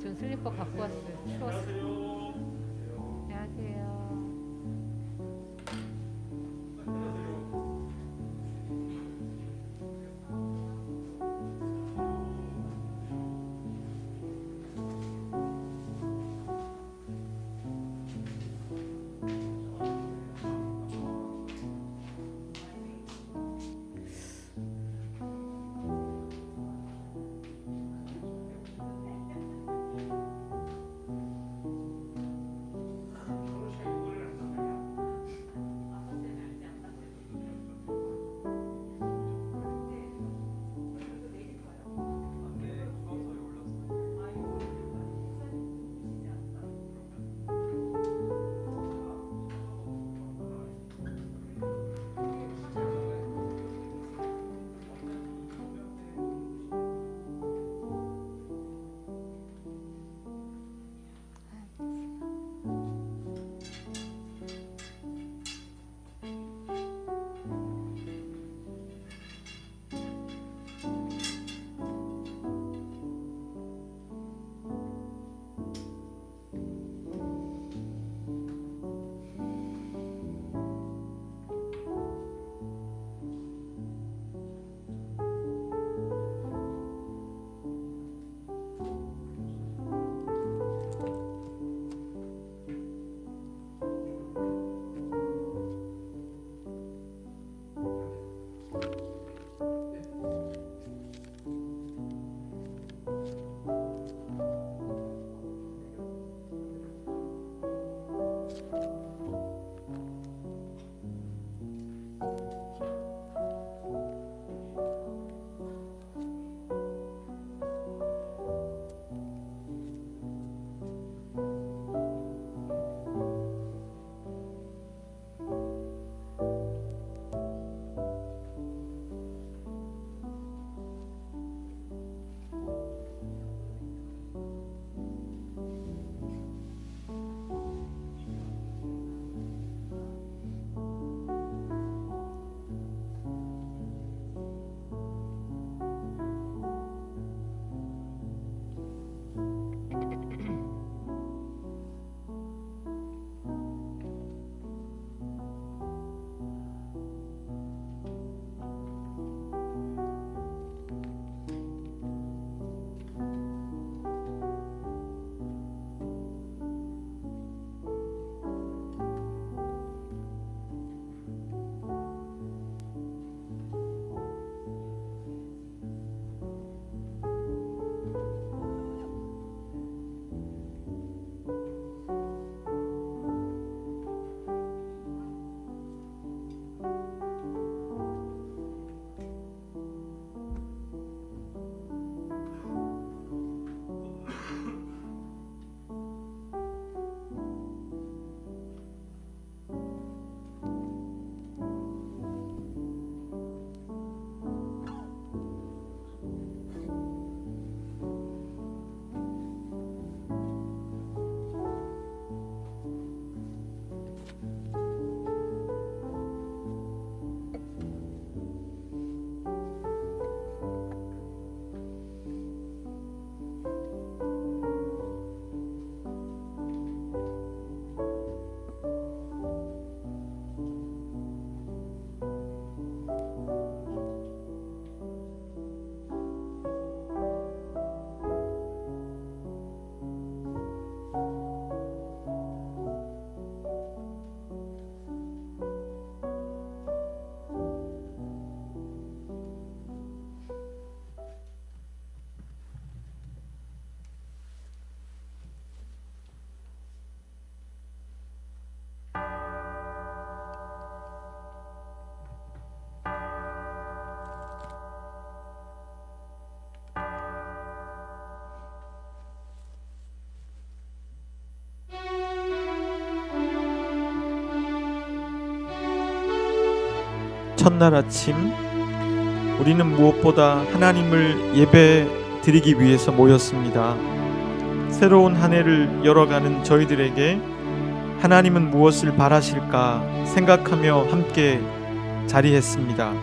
전 슬리퍼 갖고 왔어요. 추웠어요. 안녕하세요. 첫날 아침 우리는 무엇보다 하나님을 예배 드리기 위해서 모였습니다. 새로운 한 해를 열어가는 저희들에게 하나님은 무엇을 바라실까 생각하며 함께 자리했습니다.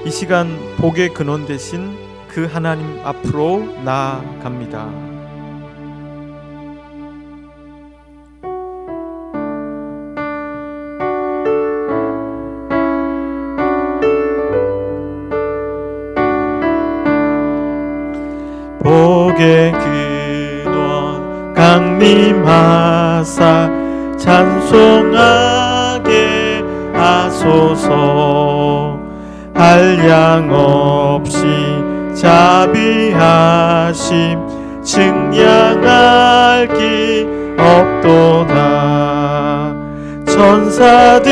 이 시간 복의 근원 되신 그 하나님 앞으로 나아갑니다. 복의 근원 강림하사 찬송하게 하소서. 한량없이 자비하심 증량할 기 없도다. 천사들의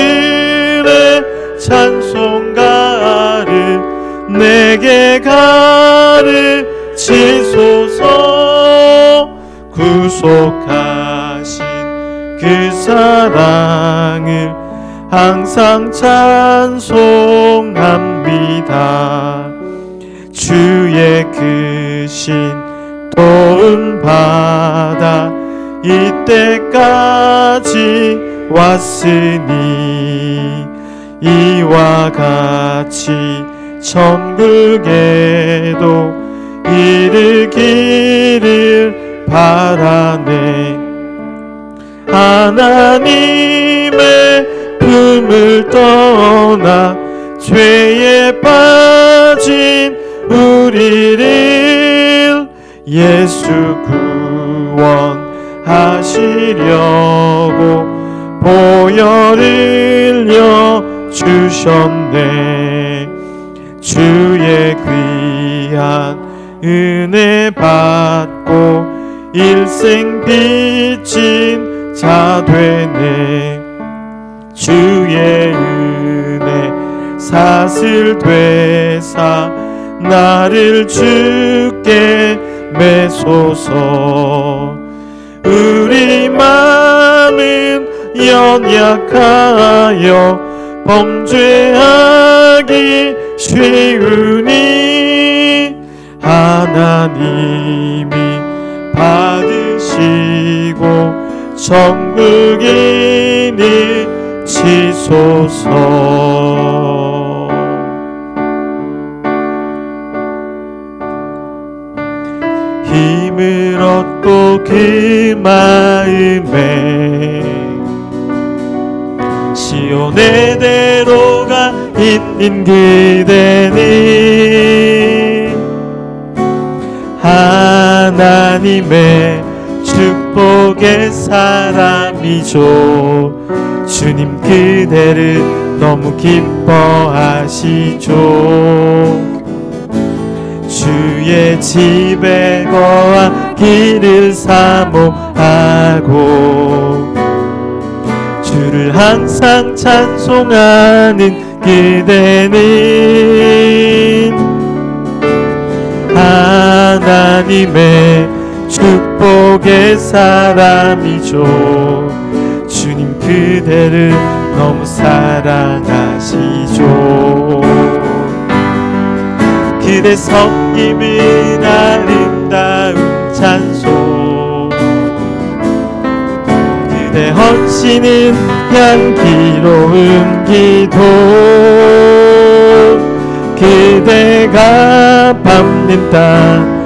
찬송가를 내게 가르치소서. 구속하신 그 사랑을 항상 찬송합니다. 주의 크신 도움 받아 이때까지 왔으니 이와 같이 천국에도 이르기를 바라네. 하나님의 품을 떠나 죄에 빠진 우리를 예수 구원하시려고 보혈을 흘려 주셨네. 주의 귀한 은혜 받고 일생 빚진 자 되네. 주의 은혜 사슬 되사 나를 주께 매소서. 우리 마음은 연약하여 범죄하기 쉬우니 하나님이 받으시고 천국이니 치소서. 힘을 얻고 그 마음에 시온의 대로가 있는 그대는 하나님의 축복의 사람이죠. 주님 그대를 너무 기뻐하시죠. 주의 집에 거하기를 사모하고 주를 항상 찬송하는 그대는 하나님의 축복의 사람이죠. 주님 그대를 너무 사랑하시죠. 그대 섬김은 아름다운 찬송, 그대 헌신은 향기로운 기도. 그대가 밟는 땅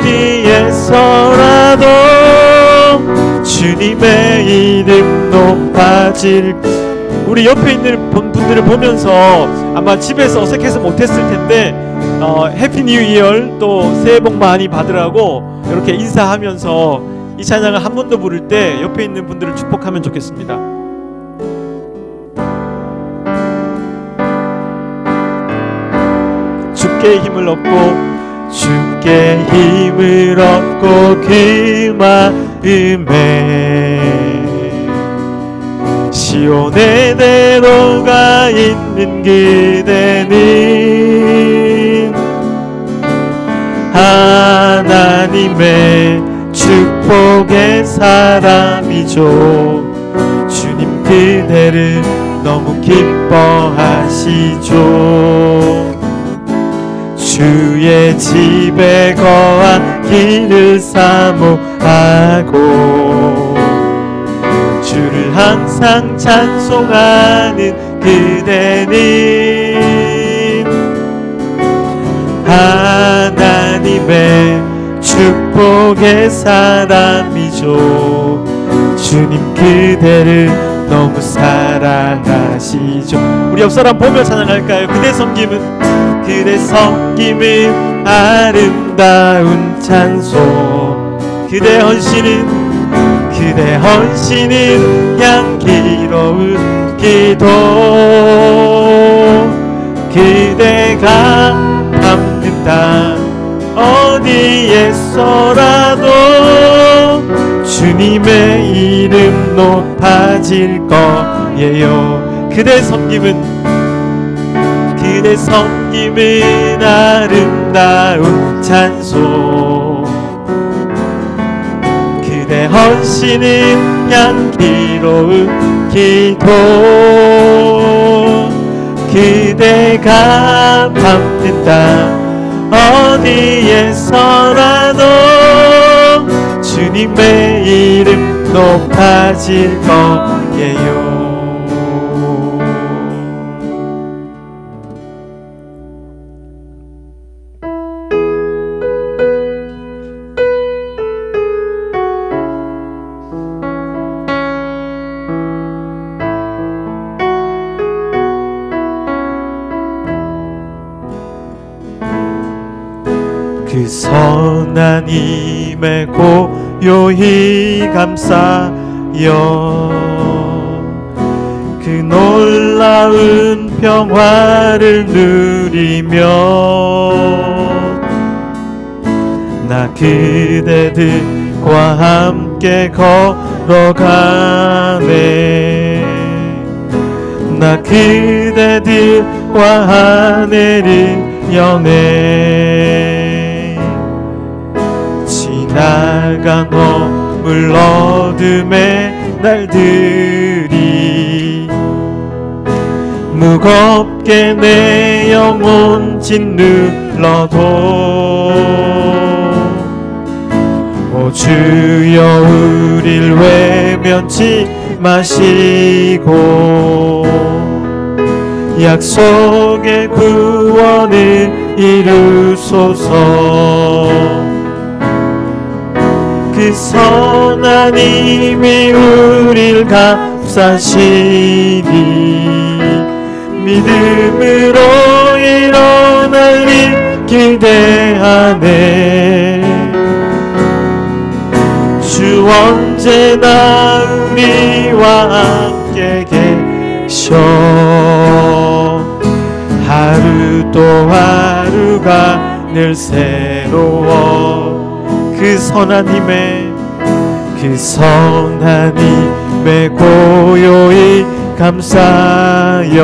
어디에서라도 주님의 이름 높아질. 우리 옆에 있는 분들을 보면서 아마 집에서 어색해서 못했을 텐데 해피 뉴 이어 또 새해 복 많이 받으라고 이렇게 인사하면서 이 찬양을 한 번 더 부를 때 옆에 있는 분들을 축복하면 좋겠습니다. 주께 힘을 얻고 주께 힘을 얻고 그 마음에 시온의 대로가 있는 그대는 하나님의 축복의 사람이죠. 주님 그대를 너무 기뻐하시죠. 주의 집에 거하기를 사모하고 주를 항상 찬송하는 그대는 하나님의 축복의 사람이죠. 주님 그대를 너무 사랑하시죠. 우리 옆사람 보며 찬양할까요? 그대 섬김은 아름다운 찬송. 그대 헌신은 향기로운 기도. 그대가 담는다 어디에서라도 주님의 이름 높아질 거예요. 그대 섬김은 아름다운 찬송. 그대 헌신은 향기로운 기도. 그대가 밟는다 어디에서라도 주님의 이름 높아질 거예요. 그 선한 힘에 고요히 감싸여 그 놀라운 평화를 누리며 나 그대들과 함께 걸어가네. 나 그대들과 하늘을 여네. 지나간 허물 어둠의 날들이 무겁게 내 영혼 짓눌러도 오 주여 우릴 외면치 마시고 약속의 구원을 이루소서. 그 선한 힘이 우릴 감싸시니 믿음으로 일어날 일 기대하네. 주 언제나 우리와 함께 계셔 하루 또 하루가 늘 새로워. 그 선한 힘에 고요히 감싸여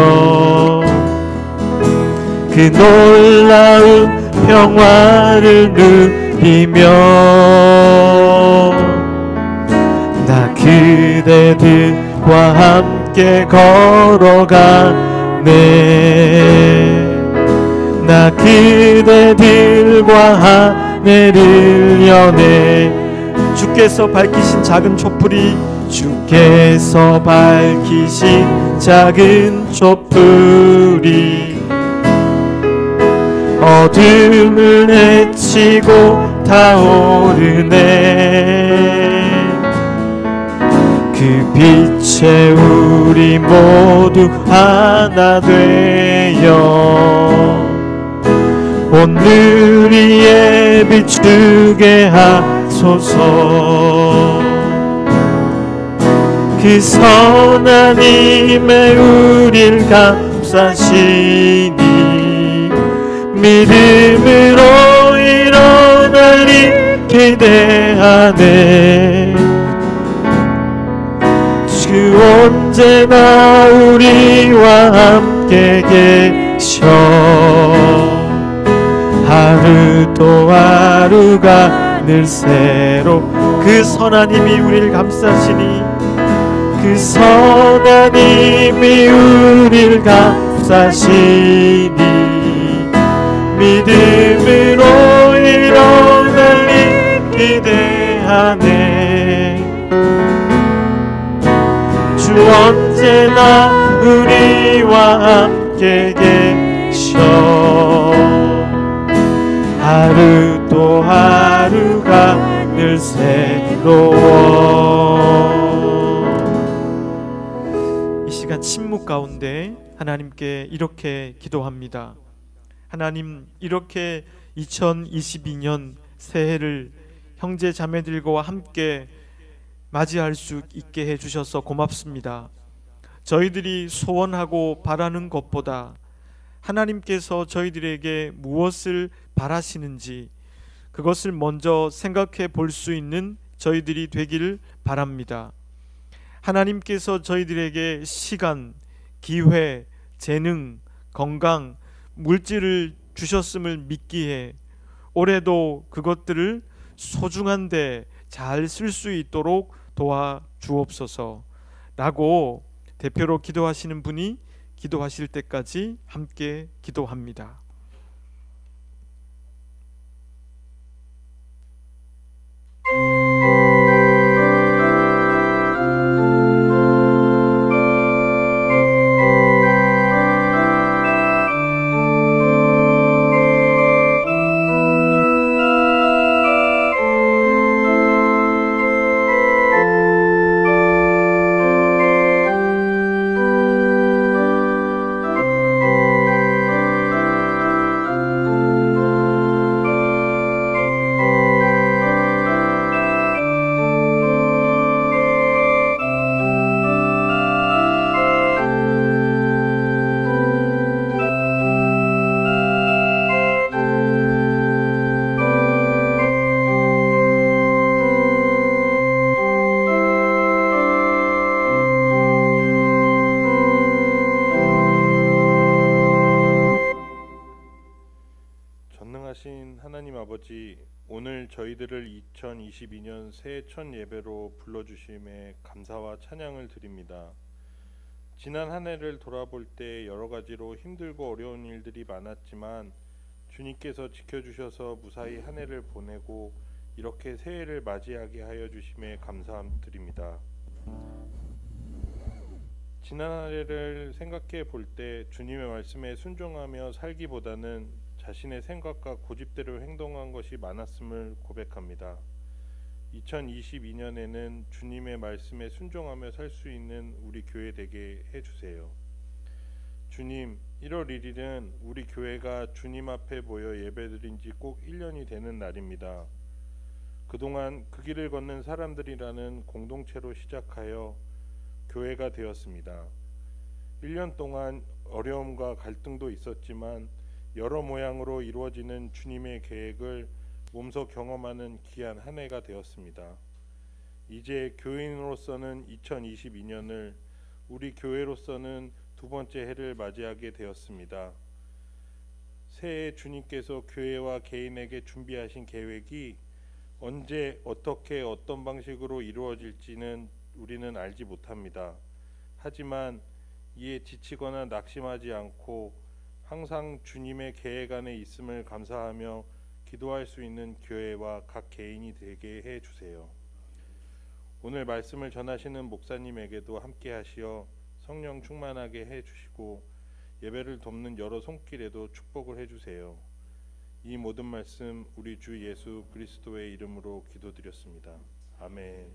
그 놀라운 평화를 누리며 나 그대들과 함께 걸어가네. 나 그대들과 하늘을 여네. 주께서 밝히신 작은 촛불이 어둠을 헤치고 타오르네. 그 빛에 우리 모두 하나 되어 오늘 위에 비추게 하소서. 그 선한 힘에 우릴 감싸시니 믿음으로 일어나리 기대하네. 주 언제나 우리와 함께 계셔 하루 또 하루가 늘 새로. 그 선한 힘이 우리를 감싸시니 그 선한 힘이 우리를 감싸시니 믿음으로 일어나리 기대하네. 주 언제나 우리와 함께 계셔 하루 또 하루가 늘 새로워. 이 시간 침묵 가운데 하나님께 이렇게 기도합니다. 하나님, 이렇게 2022년 새해를 형제 자매들과 함께 맞이할 수 있게 해주셔서 고맙습니다. 저희들이 소원하고 바라는 것보다 하나님께서 저희들에게 무엇을 바라시는지 그것을 먼저 생각해 볼 수 있는 저희들이 되기를 바랍니다. 하나님께서 저희들에게 시간, 기회, 재능, 건강, 물질을 주셨음을 믿기에 올해도 그것들을 소중한데 잘 쓸 수 있도록 도와주옵소서 라고 대표로 기도하시는 분이 기도하실 때까지 함께 기도합니다. 전능하신 하나님 아버지, 오늘 저희들을 2022년 새해 첫 예배로 불러주심에 감사와 찬양을 드립니다. 지난 한 해를 돌아볼 때 여러 가지로 힘들고 어려운 일들이 많았지만 주님께서 지켜주셔서 무사히 한 해를 보내고 이렇게 새해를 맞이하게 하여 주심에 감사드립니다. 지난 한 해를 생각해 볼 때 주님의 말씀에 순종하며 살기보다는 자신의 생각과 고집대로 행동한 것이 많았음을 고백합니다. 2022년에는 주님의 말씀에 순종하며 살 수 있는 우리 교회 되게 해주세요. 주님, 1월 1일은 우리 교회가 주님 앞에 모여 예배드린 지 꼭 1년이 되는 날입니다. 그동안 그 길을 걷는 사람들이라는 공동체로 시작하여 교회가 되었습니다. 1년 동안 어려움과 갈등도 있었지만 여러 모양으로 이루어지는 주님의 계획을 몸소 경험하는 귀한 한 해가 되었습니다. 이제 교인으로서는 2022년을, 우리 교회로서는 두 번째 해를 맞이하게 되었습니다. 새해 주님께서 교회와 개인에게 준비하신 계획이 언제 어떻게 어떤 방식으로 이루어질지는 우리는 알지 못합니다. 하지만 이에 지치거나 낙심하지 않고 항상 주님의 계획 안에 있음을 감사하며 기도할 수 있는 교회와 각 개인이 되게 해주세요. 오늘 말씀을 전하시는 목사님에게도 함께 하시어 성령 충만하게 해주시고 예배를 돕는 여러 손길에도 축복을 해주세요. 이 모든 말씀 우리 주 예수 그리스도의 이름으로 기도드렸습니다. 아멘.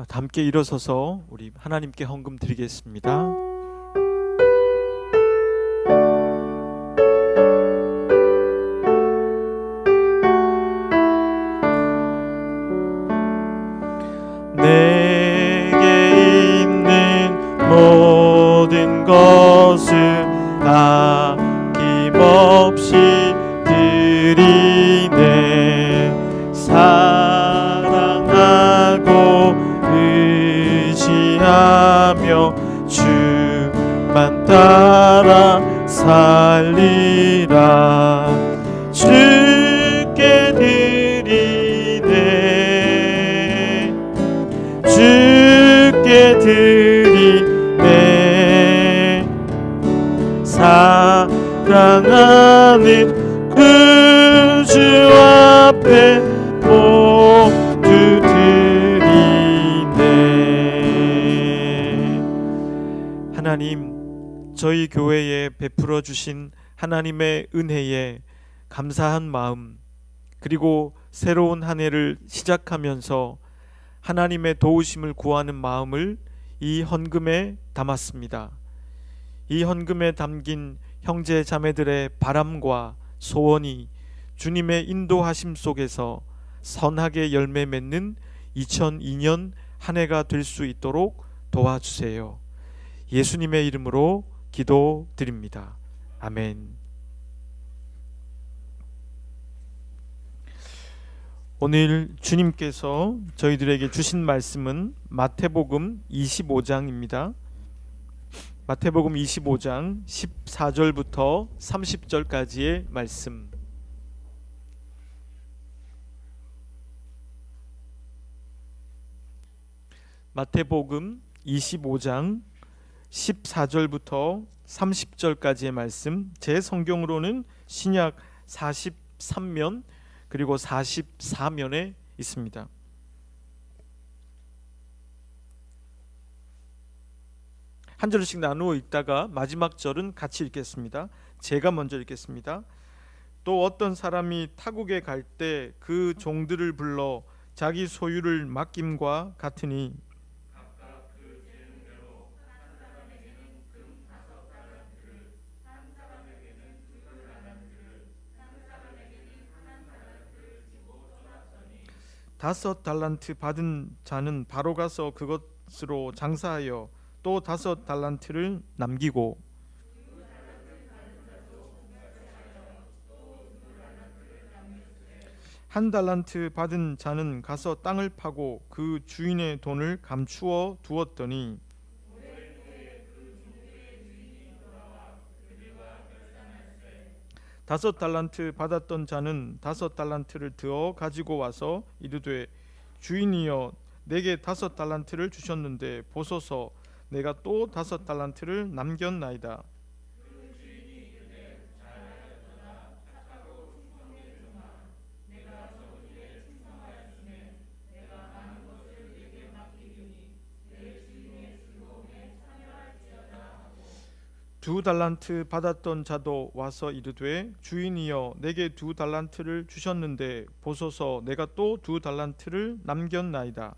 함께 일어서서 우리 하나님께 헌금 드리겠습니다. 내게 있는 모든 것을 아낌없이 드리네. 사랑하고 의지하며 주만 따라 살리라. 주께 드리네. 주께 드리네. 사랑하는 그 주 앞에 모두 하나님, 저희 교회에 베풀어 주신 하나님의 은혜에 감사한 마음, 그리고 새로운 한 해를 시작하면서 하나님의 도우심을 구하는 마음을 이 헌금에 담았습니다. 이 헌금에 담긴 형제 자매들의 바람과 소원이 주님의 인도하심 속에서 선하게 열매 맺는 2002년 한 해가 될 수 있도록 도와주세요. 예수님의 이름으로 기도드립니다. 아멘. 오늘 주님께서 저희들에게 주신 말씀은 마태복음 25장입니다. 마태복음 25장 14절부터 30절까지의 말씀. 마태복음 25장 14절부터 30절까지의 말씀. 제 성경으로는 신약 43면 그리고 44면에 있습니다. 한 절씩 나누어 읽다가 마지막 절은 같이 읽겠습니다. 제가 먼저 읽겠습니다. 또 어떤 사람이 타국에 갈 때 그 종들을 불러 자기 소유를 맡김과 같으니 다섯 달란트 받은 자는 바로 가서 그것으로 장사하여 또 다섯 달란트를 남기고 한 달란트 받은 자는 가서 땅을 파고 그 주인의 돈을 감추어 두었더니 다섯 달란트 받았던 자는 다섯 달란트를 들어 가지고 와서 이르되 주인이여 내게 다섯 달란트를 주셨는데 보소서 내가 또 다섯 달란트를 남겼나이다. 두 달란트 받았던 자도 와서 이르되 주인이여 내게 두 달란트를 주셨는데 보소서 내가 또 두 달란트를 남겼나이다.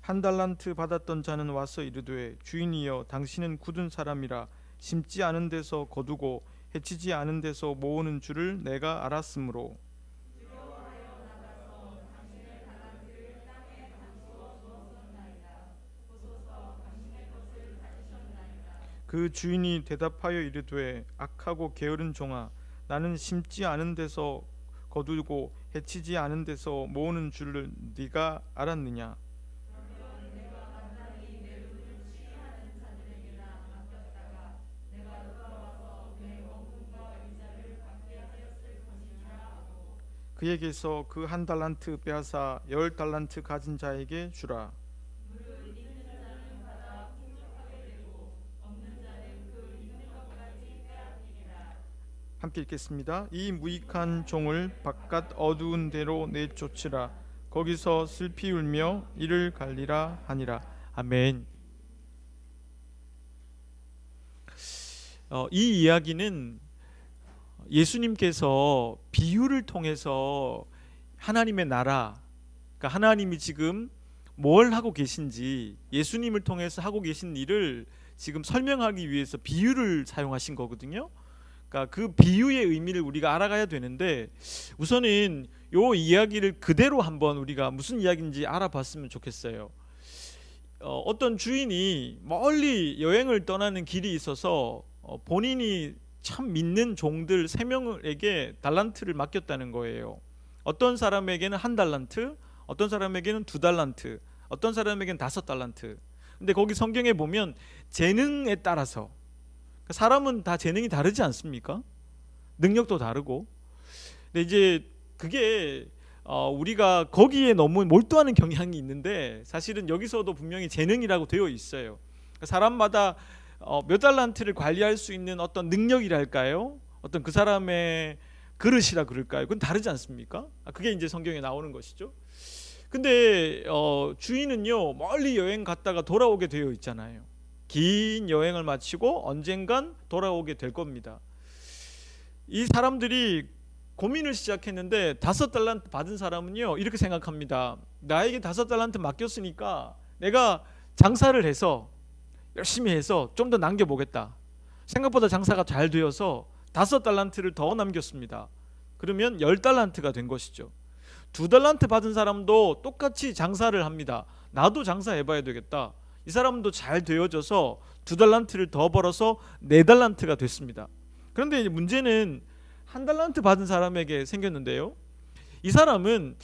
한 달란트 받았던 자는 와서 이르되 주인이여 당신은 굳은 사람이라 심지 않은 데서 거두고 해치지 않은 데서 모으는 줄을 내가 알았으므로 그 주인이 대답하여 이르되 악하고 게으른 종아 나는 심지 않은 데서 거두고 해치지 않은 데서 모으는 줄을 네가 알았느냐. 그에게서 그 한 달란트 빼앗아 열 달란트 가진 자에게 주라. 함께 읽겠습니다. 이 무익한 종을 바깥 어두운 데로 내쫓으라. 거기서 슬피 울며 이를 갈리라 하니라. 아멘. 이 이야기는 예수님께서 비유를 통해서 하나님의 나라, 그러니까 하나님이 지금 뭘 하고 계신지 예수님을 통해서 하고 계신 일을 지금 설명하기 위해서 비유를 사용하신 거거든요. 그러니까 그 비유의 의미를 우리가 알아가야 되는데 우선은 요 이야기를 그대로 한번 우리가 무슨 이야기인지 알아봤으면 좋겠어요. 어떤 주인이 멀리 여행을 떠나는 길이 있어서 본인이 참 믿는 종들 3명에게 달란트를 맡겼다는 거예요. 어떤 사람에게는 한 달란트, 어떤 사람에게는 두 달란트, 어떤 사람에게는 5달란트. 근데 거기 성경에 보면 재능에 따라서, 사람은 다 재능이 다르지 않습니까? 능력도 다르고. 근데 이제 그게 우리가 거기에 너무 몰두하는 경향이 있는데 사실은 여기서도 분명히 재능이라고 되어 있어요. 사람마다 몇 달란트를 관리할 수 있는 어떤 능력이랄까요? 어떤 그 사람의 그릇이라 그럴까요? 그건 다르지 않습니까? 그게 이제 성경에 나오는 것이죠. 근데 주인은요 멀리 여행 갔다가 돌아오게 되어 있잖아요. 긴 여행을 마치고 언젠간 돌아오게 될 겁니다. 이 사람들이 고민을 시작했는데 5달란트 받은 사람은요 이렇게 생각합니다. 나에게 5달란트 맡겼으니까 내가 장사를 해서 열심히 해서 좀 더 남겨보겠다. 생각보다 장사가 잘 되어서 5달란트를 더 남겼습니다. 그러면 10달란트가 된 것이죠. 2달란트 받은 사람도 똑같이 장사를 합니다. 나도 장사해봐야 되겠다. 이 사람도 잘 되어져서 2달란트를 더 벌어서 4달란트가 됐습니다. 그런데 이제 문제는 1달란트 받은 사람에게 생겼는데요. 이 사람은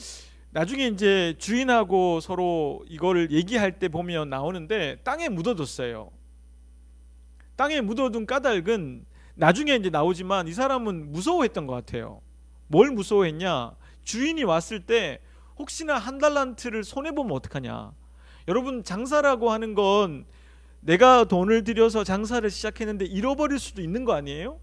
나중에 이제 주인하고 서로 이거를 얘기할 때 보면 나오는데 땅에 묻어뒀어요. 땅에 묻어둔 까닭은 나중에 이제 나오지만 이 사람은 무서워했던 것 같아요. 뭘 무서워했냐? 주인이 왔을 때 혹시나 1달란트를 손해보면 어떡하냐. 여러분 장사라고 하는 건 내가 돈을 들여서 장사를 시작했는데 잃어버릴 수도 있는 거 아니에요?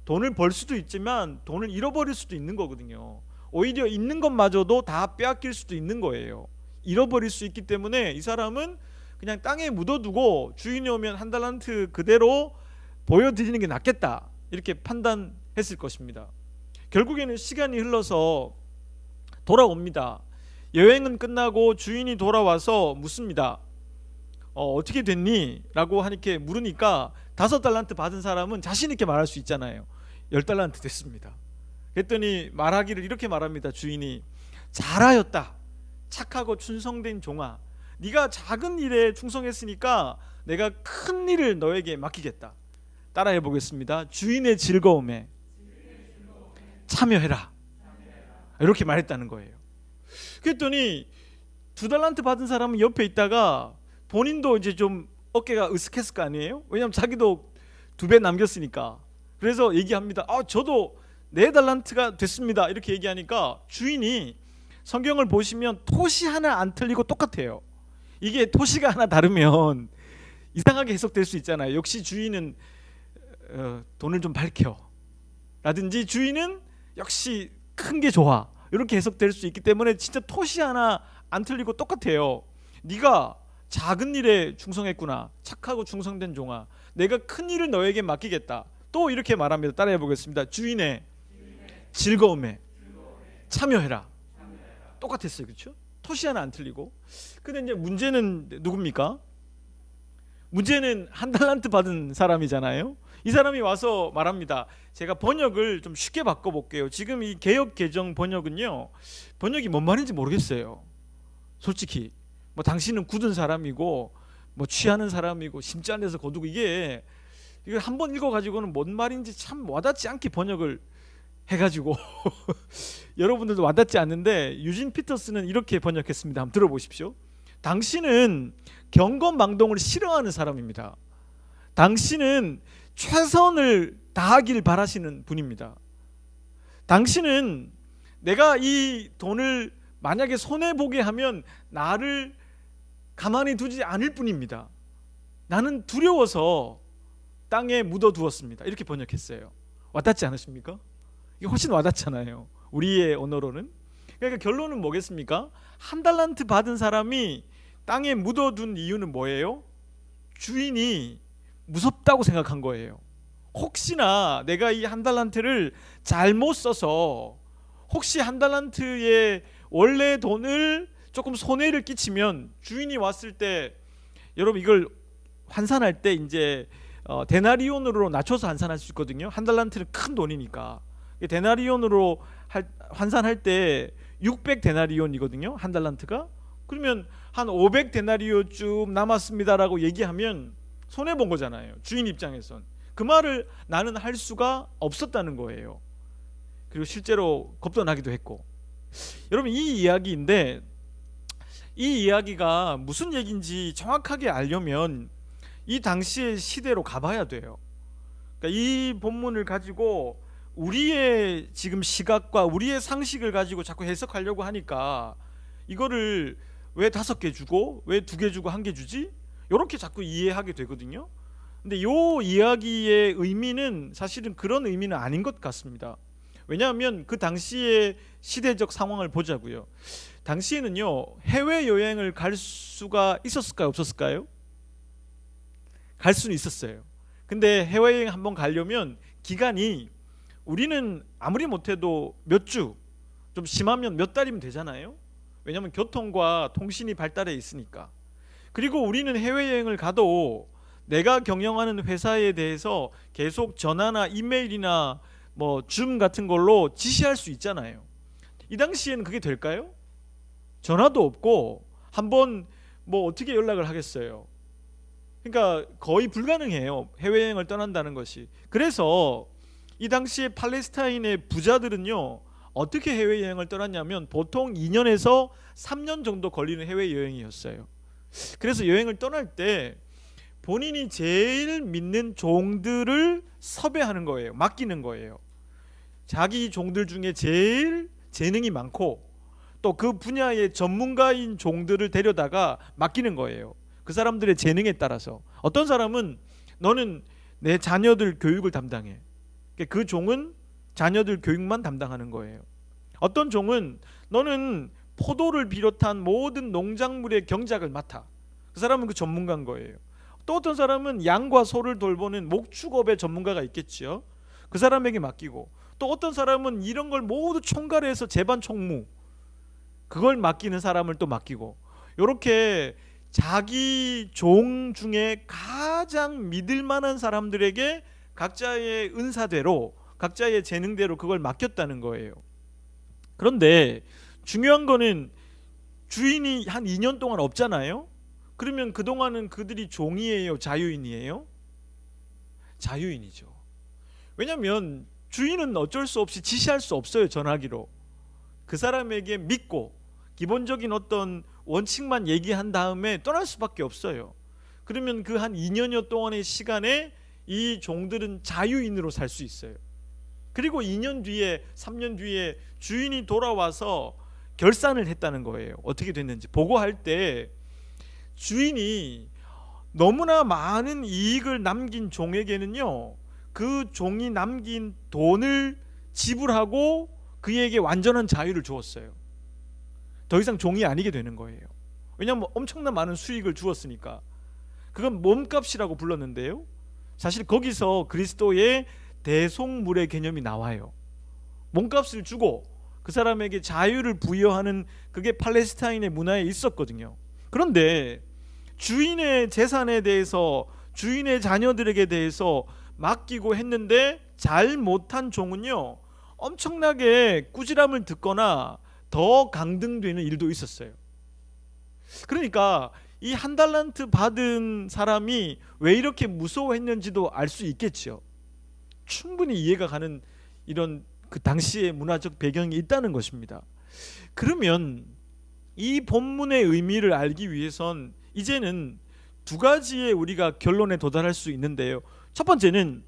돈을 벌 수도 있지만 돈을 잃어버릴 수도 있는 거거든요. 오히려 있는 것마저도 다 빼앗길 수도 있는 거예요. 잃어버릴 수 있기 때문에 이 사람은 그냥 땅에 묻어두고 주인이 오면 1달란트 그대로 보여드리는 게 낫겠다 이렇게 판단했을 것입니다. 결국에는 시간이 흘러서 돌아옵니다. 여행은 끝나고 주인이 돌아와서 묻습니다. 어떻게 됐니? 라고 하니까 물으니까 5달란트 받은 사람은 자신 있게 말할 수 있잖아요. 10달란트 됐습니다. 그랬더니 말하기를 이렇게 말합니다. 주인이 잘하였다. 착하고 충성된 종아. 네가 작은 일에 충성했으니까 내가 큰 일을 너에게 맡기겠다. 따라해 보겠습니다. 주인의 즐거움에 참여해라. 이렇게 말했다는 거예요. 그랬더니 2달란트 받은 사람은 옆에 있다가 본인도 이제 좀 어깨가 으쓱했을 거 아니에요? 왜냐하면 자기도 2배 남겼으니까. 그래서 얘기합니다. 저도 4달란트가 됐습니다. 이렇게 얘기하니까 주인이 성경을 보시면 토시 하나 안 틀리고 똑같아요. 이게 토시가 하나 다르면 이상하게 해석될 수 있잖아요. 역시 주인은 돈을 좀 밝혀 라든지 주인은 역시 큰 게 좋아 이렇게 해석될 수 있기 때문에 진짜 토시 하나 안 틀리고 똑같아요. 네가 작은 일에 충성했구나. 착하고 충성된 종아. 내가 큰 일을 너에게 맡기겠다. 또 이렇게 말합니다. 따라해 보겠습니다. 주인의 즐거움에 참여해라. 똑같았어요. 그렇죠? 토시 하나 안 틀리고. 근데 이제 문제는 누굽니까? 문제는 1달란트 받은 사람이잖아요. 이 사람이 와서 말합니다. 제가 번역을 좀 쉽게 바꿔볼게요. 지금 이 개역 개정 번역은요, 번역이 뭔 말인지 모르겠어요. 솔직히 뭐 당신은 굳은 사람이고 뭐 취하는 사람이고 심지 않아서 거두고 이게 한번 읽어가지고는 뭔 말인지 참 와닿지 않게 번역을 해가지고 여러분들도 와닿지 않는데 유진 피터스는 이렇게 번역했습니다. 한번 들어보십시오. 당신은 경건망동을 싫어하는 사람입니다. 당신은 최선을 다하길 바라시는 분입니다. 당신은 내가 이 돈을 만약에 손해보게 하면 나를 가만히 두지 않을 뿐입니다. 나는 두려워서 땅에 묻어두었습니다. 이렇게 번역했어요. 와닿지 않으십니까? 이게 훨씬 와닿잖아요. 우리의 언어로는. 그러니까 결론은 뭐겠습니까? 1달란트 받은 사람이 땅에 묻어둔 이유는 뭐예요? 주인이 무섭다고 생각한 거예요. 혹시나 내가 이 1달란트를 잘못 써서 혹시 1달란트의 원래 돈을 조금 손해를 끼치면 주인이 왔을 때 여러분 이걸 환산할 때 이제 데나리온으로 낮춰서 환산할 수 있거든요. 1달란트는 큰 돈이니까 데나리온으로 환산할 때 600데나리온이거든요. 1달란트가. 그러면 한 500데나리온쯤 남았습니다라고 얘기하면 손해 본 거잖아요. 주인 입장에선. 그 말을 나는 할 수가 없었다는 거예요. 그리고 실제로 겁도 나기도 했고. 여러분 이 이야기인데 이 이야기가 무슨 얘기인지 정확하게 알려면 이 당시의 시대로 가봐야 돼요. 그러니까 이 본문을 가지고 우리의 지금 시각과 우리의 상식을 가지고 자꾸 해석하려고 하니까 이거를 왜 5개 주고 왜 2개 주고 1개 주지? 이렇게 자꾸 이해하게 되거든요. 근데 이 이야기의 의미는 사실은 그런 의미는 아닌 것 같습니다. 왜냐하면 그 당시의 시대적 상황을 보자고요. 당시에는요, 해외여행을 갈 수가 있었을까요, 없었을까요? 갈 수는 있었어요. 근데 해외여행 한번 가려면 기간이, 우리는 아무리 못해도 몇 주, 좀 심하면 몇 달이면 되잖아요. 왜냐하면 교통과 통신이 발달해 있으니까. 그리고 우리는 해외여행을 가도 내가 경영하는 회사에 대해서 계속 전화나 이메일이나 뭐 줌 같은 걸로 지시할 수 있잖아요. 이 당시에는 그게 될까요? 전화도 없고 한번 뭐 어떻게 연락을 하겠어요. 그러니까 거의 불가능해요, 해외여행을 떠난다는 것이. 그래서 이 당시에 팔레스타인의 부자들은요, 어떻게 해외여행을 떠났냐면 보통 2년에서 3년 정도 걸리는 해외여행이었어요. 그래서 여행을 떠날 때 본인이 제일 믿는 종들을 섭외하는 거예요. 맡기는 거예요. 자기 종들 중에 제일 재능이 많고 또 그 분야의 전문가인 종들을 데려다가 맡기는 거예요. 그 사람들의 재능에 따라서. 어떤 사람은 너는 내 자녀들 교육을 담당해. 그 종은 자녀들 교육만 담당하는 거예요. 어떤 종은 너는 포도를 비롯한 모든 농작물의 경작을 맡아. 그 사람은 그 전문가인 거예요. 또 어떤 사람은 양과 소를 돌보는 목축업의 전문가가 있겠죠. 그 사람에게 맡기고, 또 어떤 사람은 이런 걸 모두 총괄해서 재반 총무, 그걸 맡기는 사람을 또 맡기고, 이렇게 자기 종 중에 가장 믿을 만한 사람들에게 각자의 은사대로, 각자의 재능대로 그걸 맡겼다는 거예요. 그런데 중요한 거는 주인이 한 2년 동안 없잖아요. 그러면 그동안은 그들이 종이에요, 자유인이에요? 자유인이죠. 왜냐하면 주인은 어쩔 수 없이 지시할 수 없어요, 전화기로. 그 사람에게 믿고 기본적인 어떤 원칙만 얘기한 다음에 떠날 수밖에 없어요. 그러면 그 한 2년여 동안의 시간에 이 종들은 자유인으로 살 수 있어요. 그리고 2년 뒤에, 3년 뒤에 주인이 돌아와서 결산을 했다는 거예요. 어떻게 됐는지 보고할 때 주인이 너무나 많은 이익을 남긴 종에게는요, 그 종이 남긴 돈을 지불하고 그에게 완전한 자유를 주었어요. 더 이상 종이 아니게 되는 거예요. 왜냐하면 엄청난 많은 수익을 주었으니까. 그건 몸값이라고 불렀는데요, 사실 거기서 그리스도의 대속물의 개념이 나와요. 몸값을 주고 그 사람에게 자유를 부여하는, 그게 팔레스타인의 문화에 있었거든요. 그런데 주인의 재산에 대해서, 주인의 자녀들에게 대해서 맡기고 했는데 잘못한 종은요, 엄청나게 꾸지람을 듣거나 더 강등되는 일도 있었어요. 그러니까 이 한 달란트 받은 사람이 왜 이렇게 무서워했는지도 알 수 있겠죠. 충분히 이해가 가는 이런 그 당시의 문화적 배경이 있다는 것입니다. 그러면 이 본문의 의미를 알기 위해선 이제는 두 가지의 우리가 결론에 도달할 수 있는데요. 첫 번째는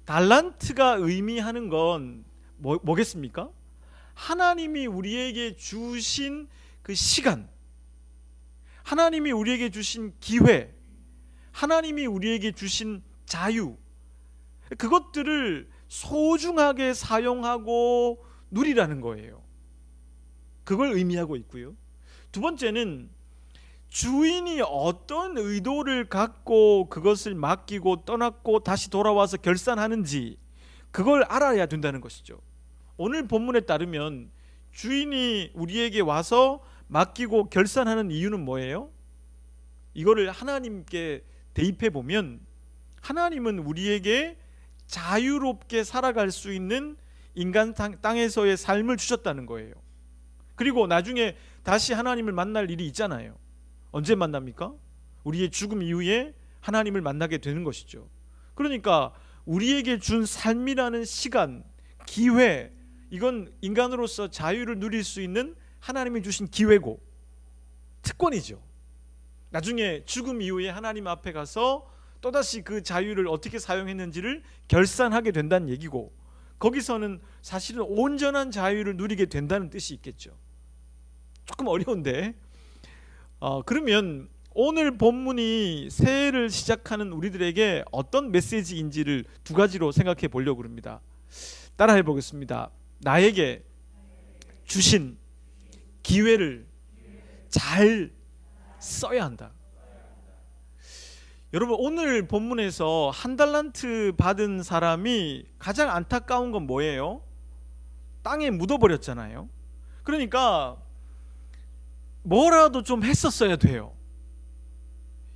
달란트가 의미하는 건 뭐겠습니까? 하나님이 우리에게 주신 그 시간, 하나님이 우리에게 주신 기회, 하나님이 우리에게 주신 자유, 그것들을 소중하게 사용하고 누리라는 거예요. 그걸 의미하고 있고요. 두 번째는 주인이 어떤 의도를 갖고 그것을 맡기고 떠났고 다시 돌아와서 결산하는지, 그걸 알아야 된다는 것이죠. 오늘 본문에 따르면 주인이 우리에게 와서 맡기고 결산하는 이유는 뭐예요? 이거를 하나님께 대입해 보면, 하나님은 우리에게 자유롭게 살아갈 수 있는 인간 땅에서의 삶을 주셨다는 거예요. 그리고 나중에 다시 하나님을 만날 일이 있잖아요. 언제 만납니까? 우리의 죽음 이후에 하나님을 만나게 되는 것이죠. 그러니까 우리에게 준 삶이라는 시간, 기회, 이건 인간으로서 자유를 누릴 수 있는 하나님이 주신 기회고 특권이죠. 나중에 죽음 이후에 하나님 앞에 가서 또다시 그 자유를 어떻게 사용했는지를 결산하게 된다는 얘기고, 거기서는 사실은 온전한 자유를 누리게 된다는 뜻이 있겠죠. 조금 어려운데, 그러면 오늘 본문이 새해를 시작하는 우리들에게 어떤 메시지인지를 두 가지로 생각해 보려고 합니다. 따라해 보겠습니다. 나에게 주신 기회를 잘 써야 한다. 여러분, 오늘 본문에서 한 달란트 받은 사람이 가장 안타까운 건 뭐예요? 땅에 묻어버렸잖아요. 그러니까 뭐라도 좀 했었어야 돼요.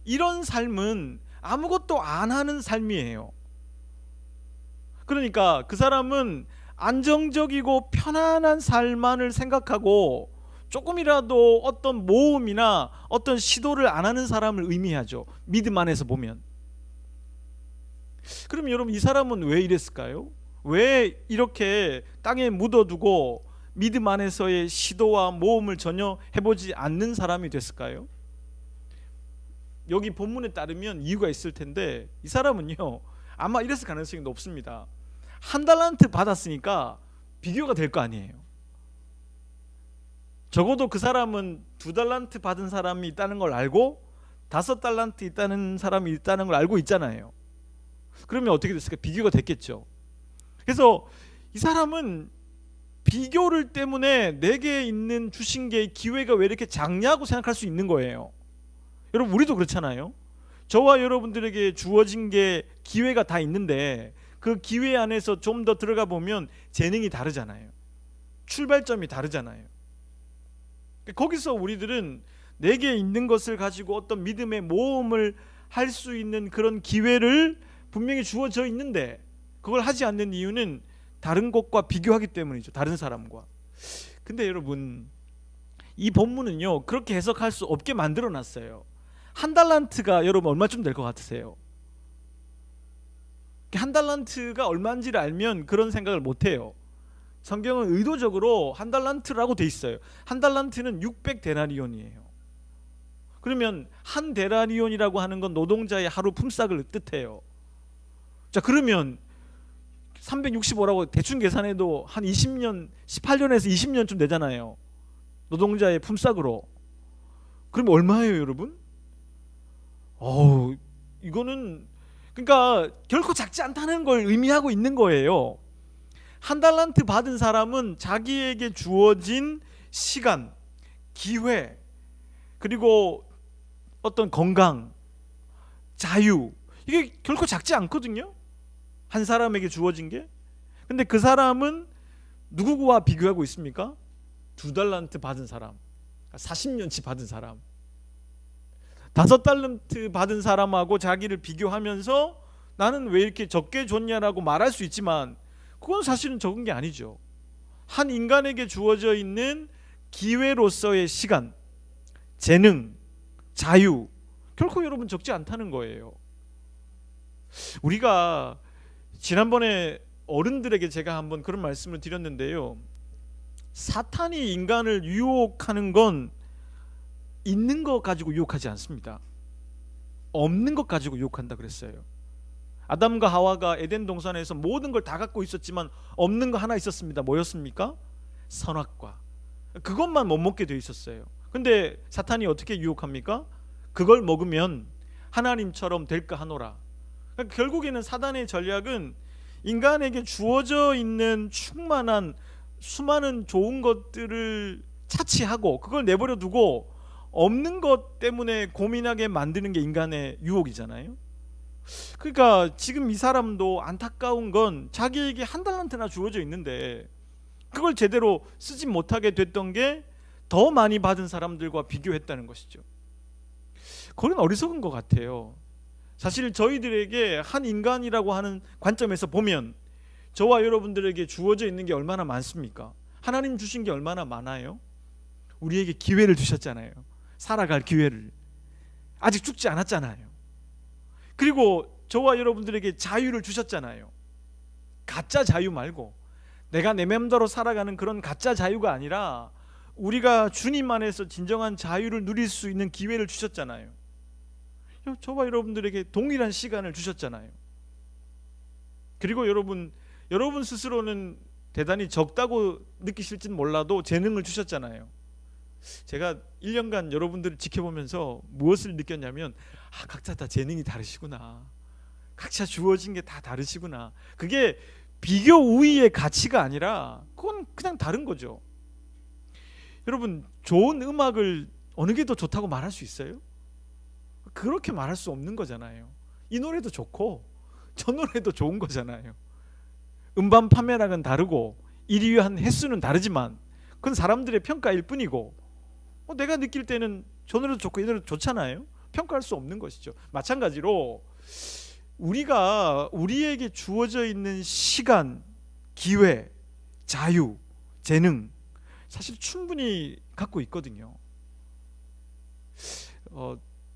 이런 삶은 아무것도 안 하는 삶이에요. 그러니까 그 사람은 안정적이고 편안한 삶만을 생각하고 조금이라도 어떤 모험이나 어떤 시도를 안 하는 사람을 의미하죠. 믿음 안에서 보면. 그럼 여러분, 이 사람은 왜 이랬을까요? 왜 이렇게 땅에 묻어두고 믿음 안에서의 시도와 모험을 전혀 해보지 않는 사람이 됐을까요? 여기 본문에 따르면 이유가 있을 텐데, 이 사람은요 아마 이랬을 가능성이 높습니다. 한 달란트 받았으니까 비교가 될 거 아니에요. 적어도 그 사람은 2달란트 받은 사람이 있다는 걸 알고 5달란트 있다는 사람이 있다는 걸 알고 있잖아요. 그러면 어떻게 됐을까? 비교가 됐겠죠. 그래서 이 사람은 비교를 때문에 내게 있는 주신 게 기회가 왜 이렇게 작냐고 생각할 수 있는 거예요. 여러분, 우리도 그렇잖아요. 저와 여러분들에게 주어진 게 기회가 다 있는데 그 기회 안에서 좀 더 들어가 보면 재능이 다르잖아요. 출발점이 다르잖아요. 거기서 우리들은 내게 있는 것을 가지고 어떤 믿음의 모험을 할 수 있는 그런 기회를 분명히 주어져 있는데 그걸 하지 않는 이유는 다른 것과 비교하기 때문이죠. 다른 사람과. 근데 여러분, 이 본문은요 그렇게 해석할 수 없게 만들어 놨어요. 한 달란트가 여러분 얼마쯤 될 것 같으세요? 한 달란트가 얼마인지를 알면 그런 생각을 못 해요. 성경은 의도적으로 한 달란트라고 돼 있어요. 한 달란트는 600데나리온이에요. 그러면 한 데나리온이라고 하는 건 노동자의 하루 품삯을 뜻해요. 자, 그러면 365라고 대충 계산해도 한 20년, 18년에서 20년쯤 되잖아요. 노동자의 품삯으로. 그럼 얼마예요, 여러분? 이거는 그러니까 결코 작지 않다는 걸 의미하고 있는 거예요. 한 달란트 받은 사람은 자기에게 주어진 시간, 기회, 그리고 어떤 건강, 자유, 이게 결코 작지 않거든요. 한 사람에게 주어진 게. 근데 그 사람은 누구와 비교하고 있습니까? 2달란트 받은 사람, 40년치 받은 사람, 5달란트 받은 사람하고 자기를 비교하면서 나는 왜 이렇게 적게 줬냐라고 말할 수 있지만 그건 사실은 적은 게 아니죠. 한 인간에게 주어져 있는 기회로서의 시간, 재능, 자유, 결코 여러분 적지 않다는 거예요. 우리가 지난번에 어른들에게 제가 한번 그런 말씀을 드렸는데요, 사탄이 인간을 유혹하는 건 있는 것 가지고 유혹하지 않습니다. 없는 것 가지고 유혹한다 그랬어요. 아담과 하와가 에덴 동산에서 모든 걸 다 갖고 있었지만 없는 거 하나 있었습니다. 뭐였습니까? 선악과. 그것만 못 먹게 돼 있었어요. 근데 사탄이 어떻게 유혹합니까? 그걸 먹으면 하나님처럼 될까 하노라. 그러니까 결국에는 사단의 전략은 인간에게 주어져 있는 충만한 수많은 좋은 것들을 차치하고 그걸 내버려 두고 없는 것 때문에 고민하게 만드는 게 인간의 유혹이잖아요. 그러니까 지금 이 사람도 안타까운 건 자기에게 한 달란트나 주어져 있는데 그걸 제대로 쓰지 못하게 됐던 게 더 많이 받은 사람들과 비교했다는 것이죠. 그건 어리석은 것 같아요. 사실 저희들에게 한 인간이라고 하는 관점에서 보면 저와 여러분들에게 주어져 있는 게 얼마나 많습니까? 하나님 주신 게 얼마나 많아요? 우리에게 기회를 주셨잖아요. 살아갈 기회를. 아직 죽지 않았잖아요. 그리고 저와 여러분들에게 자유를 주셨잖아요. 가짜 자유 말고 내가 내 맘대로 살아가는 그런 가짜 자유가 아니라 우리가 주님 안에서 진정한 자유를 누릴 수 있는 기회를 주셨잖아요. 저와 여러분들에게 동일한 시간을 주셨잖아요. 그리고 여러분 스스로는 대단히 적다고 느끼실지는 몰라도 재능을 주셨잖아요. 제가 1년간 여러분들을 지켜보면서 무엇을 느꼈냐면 각자 다 재능이 다르시구나. 각자 주어진 게 다 다르시구나. 그게 비교 우위의 가치가 아니라 그건 그냥 다른 거죠. 여러분, 좋은 음악을 어느 게 더 좋다고 말할 수 있어요? 그렇게 말할 수 없는 거잖아요. 이 노래도 좋고 저 노래도 좋은 거잖아요. 음반 판매량은 다르고 1위 한 횟수는 다르지만 그건 사람들의 평가일 뿐이고, 내가 느낄 때는 저 노래도 좋고 이 노래도 좋잖아요. 평가할 수 없는 것이죠. 마찬가지로 우리가 우리에게 주어져 있는 시간, 기회, 자유, 재능 사실 충분히 갖고 있거든요.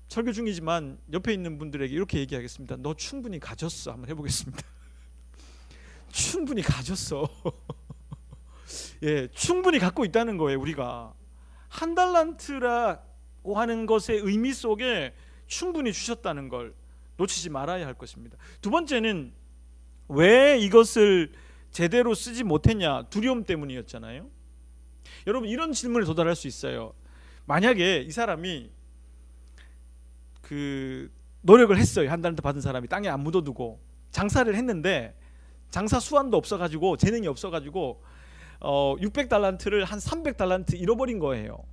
설교 중이지만 옆에 있는 분들에게 이렇게 얘기하겠습니다. 너 충분히 가졌어. 한번 해보겠습니다. 충분히 가졌어. 예, 충분히 갖고 있다는 거예요. 우리가 한 달란트라고 하는 것의 의미 속에 충분히 주셨다는 걸 놓치지 말아야 할 것입니다. 두 번째는 왜 이것을 제대로 쓰지 못했냐? 두려움 때문이었잖아요. 여러분, 이런 질문에 도달할 수 있어요. 만약에 이 사람이 그 노력을 했어요. 한 달란트 받은 사람이 땅에 안 묻어두고 장사를 했는데 장사 수완도 없어가지고 재능이 없어가지고 600달란트를 한 300달란트 잃어버린 거예요.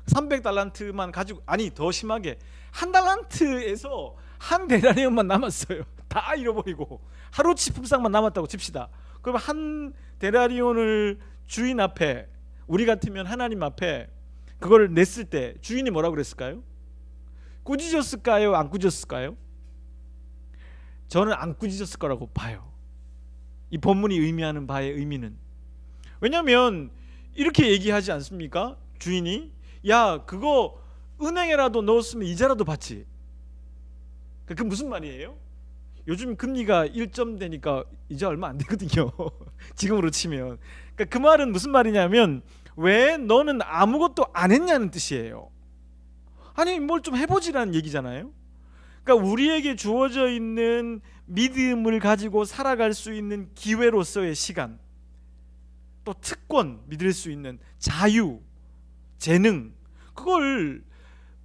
300달란트만 가지고, 아니 더 심하게 한 달란트에서 한 데나리온만 남았어요. 다 잃어버리고 하루치 품삯만 남았다고 칩시다. 그럼 한 데나리온을 주인 앞에, 우리 같으면 하나님 앞에 그걸 냈을 때 주인이 뭐라고 그랬을까요? 꾸짖었을까요? 안 꾸짖었을까요? 저는 안 꾸짖었을 거라고 봐요. 이 본문이 의미하는 바의 의미는, 왜냐하면 이렇게 얘기하지 않습니까? 주인이 야 그거 은행에라도 넣었으면 이자라도 받지. 그 무슨 말이에요? 요즘 금리가 1점 되니까 이자 얼마 안 되거든요. 지금으로 치면. 그러니까 그 말은 무슨 말이냐면 왜 너는 아무것도 안 했냐는 뜻이에요. 아니 뭘 좀 해보지라는 얘기잖아요. 그러니까 우리에게 주어져 있는 믿음을 가지고 살아갈 수 있는 기회로서의 시간, 또 특권, 믿을 수 있는 자유, 재능, 그걸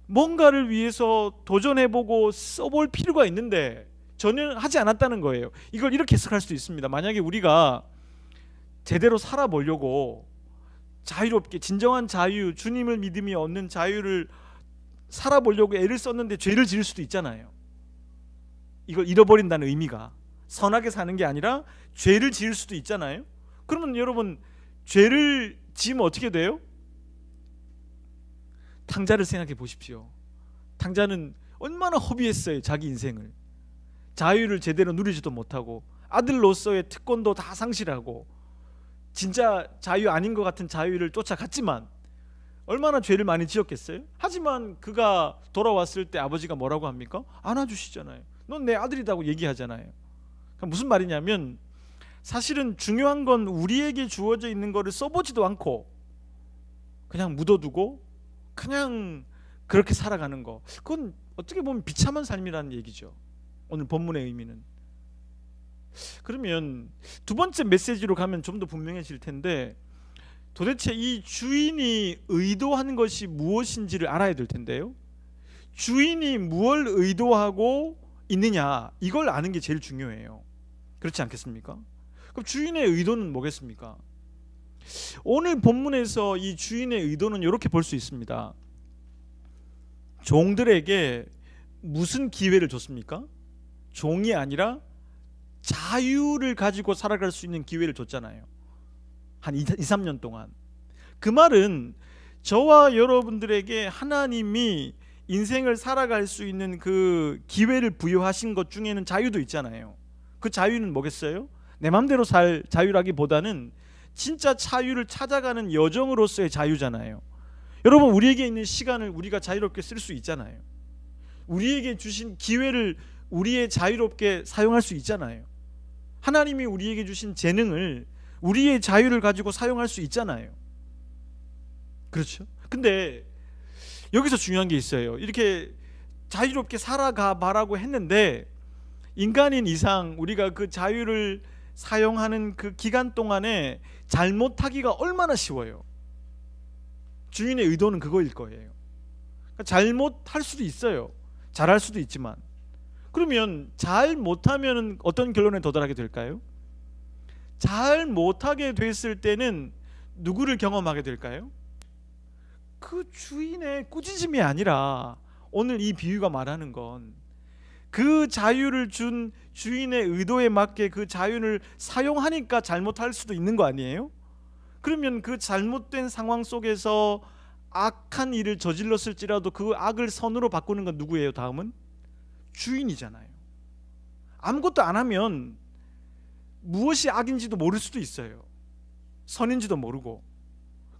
뭔가를 위해서 도전해보고 써볼 필요가 있는데 전혀 하지 않았다는 거예요. 이걸 이렇게 해석할 수 있습니다. 만약에 우리가 제대로 살아보려고 자유롭게, 진정한 자유, 주님을 믿음이 얻는 자유를 살아보려고 애를 썼는데 죄를 지을 수도 있잖아요. 이걸 잃어버린다는 의미가 선하게 사는 게 아니라 죄를 지을 수도 있잖아요. 그러면 여러분, 죄를 지으면 어떻게 돼요? 탕자를 생각해 보십시오. 탕자는 얼마나 허비했어요. 자기 인생을. 자유를 제대로 누리지도 못하고 아들로서의 특권도 다 상실하고 진짜 자유 아닌 것 같은 자유를 쫓아갔지만 얼마나 죄를 많이 지었겠어요? 하지만 그가 돌아왔을 때 아버지가 뭐라고 합니까? 안아주시잖아요. 넌 내 아들이라고 얘기하잖아요. 그러니까 무슨 말이냐면 사실은 중요한 건 우리에게 주어져 있는 거를 써보지도 않고 그냥 묻어두고 그냥 그렇게 살아가는 거, 그건 어떻게 보면 비참한 삶이라는 얘기죠. 오늘 본문의 의미는. 그러면 두 번째 메시지로 가면 좀 더 분명해질 텐데, 도대체 이 주인이 의도하는 것이 무엇인지를 알아야 될 텐데요. 주인이 무엇을 의도하고 있느냐, 이걸 아는 게 제일 중요해요. 그렇지 않겠습니까? 그럼 주인의 의도는 뭐겠습니까? 오늘 본문에서 이 주인의 의도는 이렇게 볼 수 있습니다. 종들에게 무슨 기회를 줬습니까? 종이 아니라 자유를 가지고 살아갈 수 있는 기회를 줬잖아요. 한 2-3년 동안. 그 말은 저와 여러분들에게 하나님이 인생을 살아갈 수 있는 그 기회를 부여하신 것 중에는 자유도 있잖아요. 그 자유는 뭐겠어요? 내 맘대로 살 자유라기보다는 진짜 자유를 찾아가는 여정으로서의 자유잖아요. 여러분, 우리에게 있는 시간을 우리가 자유롭게 쓸 수 있잖아요. 우리에게 주신 기회를 우리의 자유롭게 사용할 수 있잖아요. 하나님이 우리에게 주신 재능을 우리의 자유를 가지고 사용할 수 있잖아요. 그렇죠? 근데 여기서 중요한 게 있어요. 이렇게 자유롭게 살아가 봐라고 했는데 인간인 이상 우리가 그 자유를 사용하는 그 기간 동안에 잘못하기가 얼마나 쉬워요. 주인의 의도는 그거일 거예요. 그러니까 잘못할 수도 있어요. 잘할 수도 있지만, 그러면 잘 못하면 어떤 결론에 도달하게 될까요? 잘 못하게 됐을 때는 누구를 경험하게 될까요? 그 주인의 꾸짖음이 아니라 오늘 이 비유가 말하는 건 그 자유를 준 주인의 의도에 맞게 그 자유를 사용하니까 잘못할 수도 있는 거 아니에요? 그러면 그 잘못된 상황 속에서 악한 일을 저질렀을지라도 그 악을 선으로 바꾸는 건 누구예요? 다음은 주인이잖아요. 아무것도 안 하면 무엇이 악인지도 모를 수도 있어요. 선인지도 모르고.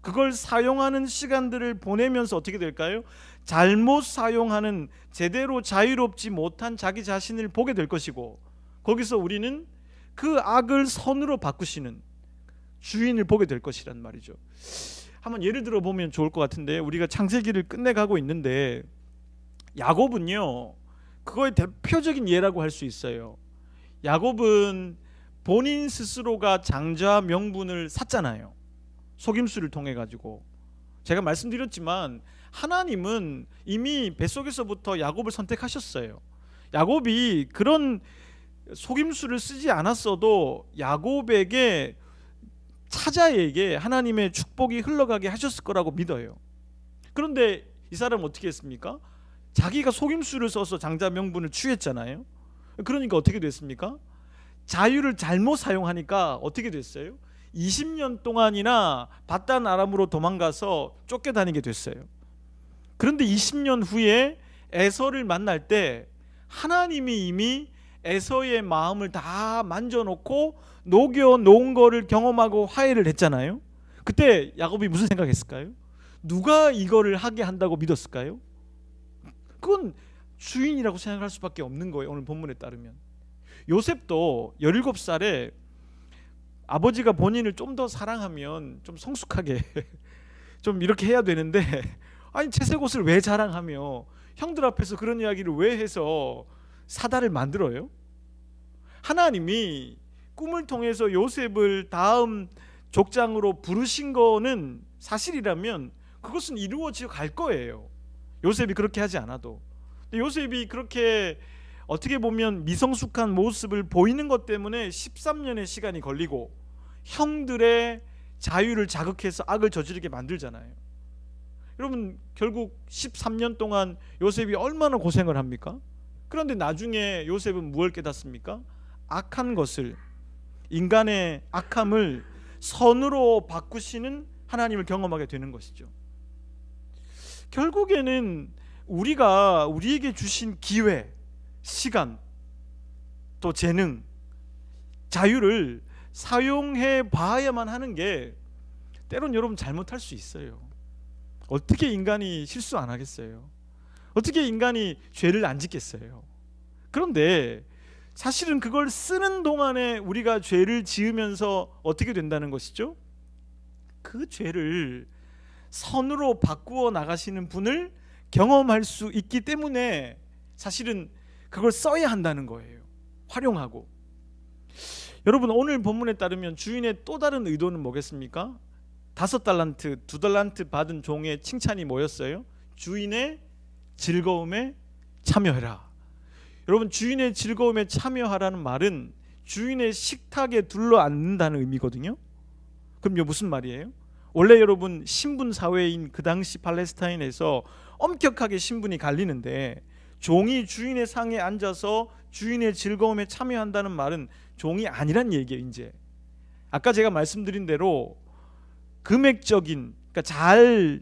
그걸 사용하는 시간들을 보내면서 어떻게 될까요? 잘못 사용하는, 제대로 자유롭지 못한 자기 자신을 보게 될 것이고, 거기서 우리는 그 악을 선으로 바꾸시는 주인을 보게 될 것이란 말이죠. 한번 예를 들어 보면 좋을 것 같은데, 우리가 창세기를 끝내가고 있는데 야곱은요, 그거의 대표적인 예라고 할 수 있어요. 야곱은 본인 스스로가 장자 명분을 샀잖아요. 속임수를 통해 가지고. 제가 말씀드렸지만 하나님은 이미 뱃속에서부터 야곱을 선택하셨어요. 야곱이 그런 속임수를 쓰지 않았어도 야곱에게, 차자에게 하나님의 축복이 흘러가게 하셨을 거라고 믿어요. 그런데 이 사람은 어떻게 했습니까? 자기가 속임수를 써서 장자 명분을 취했잖아요. 그러니까 어떻게 됐습니까? 자유를 잘못 사용하니까 어떻게 됐어요? 20년 동안이나 바단 아람으로 도망가서 쫓겨다니게 됐어요. 그런데 20년 후에 에서를 만날 때 하나님이 이미 에서의 마음을 다 만져놓고 녹여 놓은 거를 경험하고 화해를 했잖아요. 그때 야곱이 무슨 생각했을까요? 누가 이거를 하게 한다고 믿었을까요? 그건 주인이라고 생각할 수밖에 없는 거예요. 오늘 본문에 따르면 요셉도 17살에 아버지가 본인을 좀 더 사랑하면 좀 성숙하게 좀 이렇게 해야 되는데, 아니 채색옷을 왜 자랑하며 형들 앞에서 그런 이야기를 왜 해서 사다를 만들어요? 하나님이 꿈을 통해서 요셉을 다음 족장으로 부르신 거는 사실이라면 그것은 이루어져 갈 거예요. 요셉이 그렇게 하지 않아도. 근데 요셉이 그렇게 어떻게 보면 미성숙한 모습을 보이는 것 때문에 13년의 시간이 걸리고 형들의 자유를 자극해서 악을 저지르게 만들잖아요. 여러분, 결국 13년 동안 요셉이 얼마나 고생을 합니까? 그런데 나중에 요셉은 무엇을 깨닫습니까? 악한 것을, 인간의 악함을 선으로 바꾸시는 하나님을 경험하게 되는 것이죠. 결국에는 우리가 우리에게 주신 기회, 시간, 또 재능, 자유를 사용해 봐야만 하는 게, 때론 여러분 잘못할 수 있어요. 어떻게 인간이 실수 안 하겠어요? 어떻게 인간이 죄를 안 짓겠어요? 그런데 사실은 그걸 쓰는 동안에 우리가 죄를 지으면서 어떻게 된다는 것이죠? 그 죄를 선으로 바꾸어 나가시는 분을 경험할 수 있기 때문에 사실은 그걸 써야 한다는 거예요. 활용하고. 여러분, 오늘 본문에 따르면 주인의 또 다른 의도는 뭐겠습니까? 5달란트, 2달란트 받은 종의 칭찬이 뭐였어요? 주인의 즐거움에 참여해라. 여러분, 주인의 즐거움에 참여하라는 말은 주인의 식탁에 둘러앉는다는 의미거든요. 그럼 무슨 말이에요? 원래 여러분, 신분 사회인 그 당시 팔레스타인에서 엄격하게 신분이 갈리는데, 종이 주인의 상에 앉아서 주인의 즐거움에 참여한다는 말은 종이 아니란 얘기예요. 이제 아까 제가 말씀드린 대로 금액적인, 그러니까 잘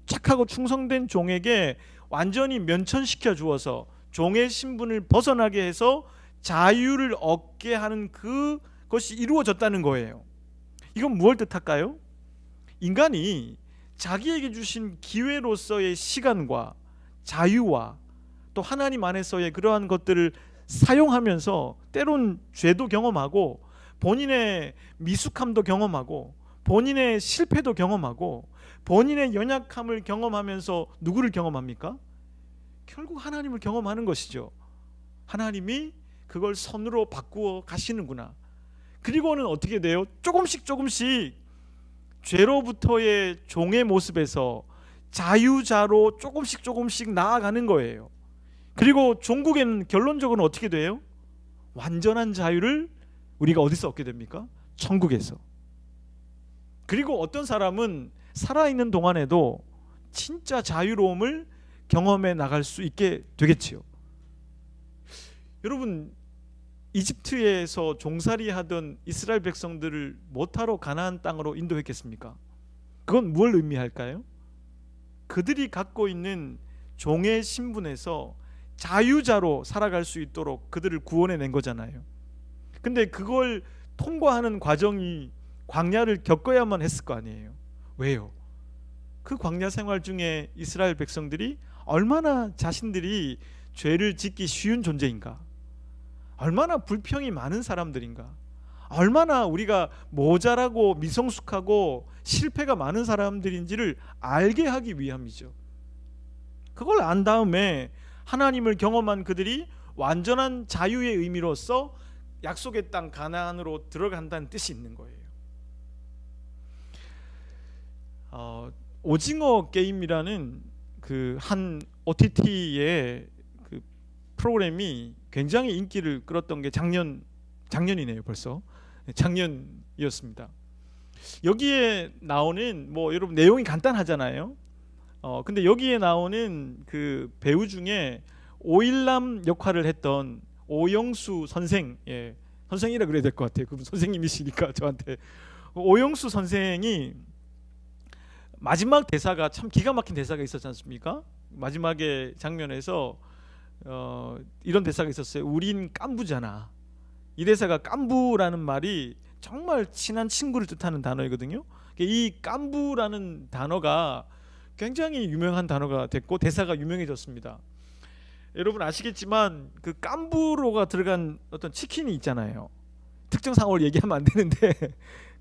착하고 충성된 종에게 완전히 면천시켜 주어서 종의 신분을 벗어나게 해서 자유를 얻게 하는 그것이 이루어졌다는 거예요. 이건 무엇을 뜻할까요? 인간이 자기에게 주신 기회로서의 시간과 자유와 또 하나님 안에서의 그러한 것들을 사용하면서 때론 죄도 경험하고 본인의 미숙함도 경험하고 본인의 실패도 경험하고 본인의 연약함을 경험하면서 누구를 경험합니까? 결국 하나님을 경험하는 것이죠. 하나님이 그걸 선으로 바꾸어 가시는구나. 그리고는 어떻게 돼요? 조금씩 죄로부터의 종의 모습에서 자유자로 조금씩 나아가는 거예요. 그리고 종국에는 결론적으로 어떻게 돼요? 완전한 자유를 우리가 어디서 얻게 됩니까? 천국에서. 그리고 어떤 사람은 살아있는 동안에도 진짜 자유로움을 경험해 나갈 수 있게 되겠지요. 여러분, 이집트에서 종살이 하던 이스라엘 백성들을 못하러 가나안 땅으로 인도했겠습니까? 그건 뭘 의미할까요? 그들이 갖고 있는 종의 신분에서 자유자로 살아갈 수 있도록 그들을 구원해 낸 거잖아요. 근데 그걸 통과하는 과정이 광야를 겪어야만 했을 거 아니에요. 왜요? 그 광야 생활 중에 이스라엘 백성들이 얼마나 자신들이 죄를 짓기 쉬운 존재인가, 얼마나 불평이 많은 사람들인가, 얼마나 우리가 모자라고 미성숙하고 실패가 많은 사람들인지를 알게 하기 위함이죠. 그걸 안 다음에 하나님을 경험한 그들이 완전한 자유의 의미로서 약속의 땅 가나안으로 들어간다는 뜻이 있는 거예요. 오징어 게임이라는 그 한 OTT의 그 프로그램이 굉장히 인기를 끌었던 게 작년이네요. 벌써 작년이었습니다. 여기에 나오는 뭐 여러분 내용이 간단하잖아요. 근데 여기에 나오는 그 배우 중에 오일남 역할을 했던 오영수 선생, 선생이라 그래야 될 것 같아요. 그분 선생님이시니까 저한테. 오영수 선생이 마지막 대사가 참 기가 막힌 대사가 있었지 않습니까? 마지막에 장면에서 이런 대사가 있었어요. 우린 깐부잖아. 이 대사가 깐부라는 말이 정말 친한 친구를 뜻하는 단어이거든요. 이 깐부라는 단어가 굉장히 유명한 단어가 됐고 대사가 유명해졌습니다. 여러분 아시겠지만 그 깐부로가 들어간 어떤 치킨이 있잖아요. 특정 상호를 얘기하면 안 되는데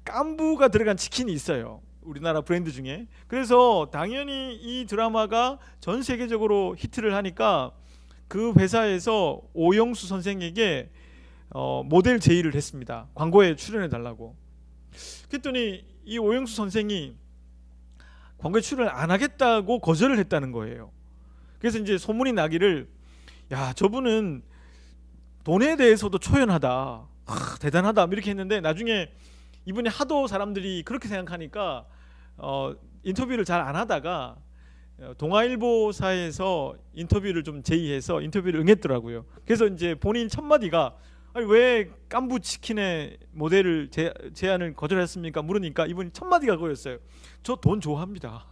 깐부가 들어간 치킨이 있어요. 우리나라 브랜드 중에. 그래서 당연히 이 드라마가 전 세계적으로 히트를 하니까 그 회사에서 오영수 선생에게 모델 제의를 했습니다. 광고에 출연해 달라고. 그랬더니 이 오영수 선생이 광고에 출연을 안 하겠다고 거절을 했다는 거예요. 그래서 이제 소문이 나기를, 야, 저분은 돈에 대해서도 초연하다, 대단하다 이렇게 했는데, 나중에 이분이 하도 사람들이 그렇게 생각하니까 인터뷰를 잘 안 하다가 동아일보사에서 인터뷰를 좀 제의해서 인터뷰를 응했더라고요. 그래서 이제 본인 첫 마디가, 아니, 왜 깐부 치킨의 모델을 제안을 거절했습니까? 물으니까 이분이 첫 마디가 그거였어요. 저 돈 좋아합니다.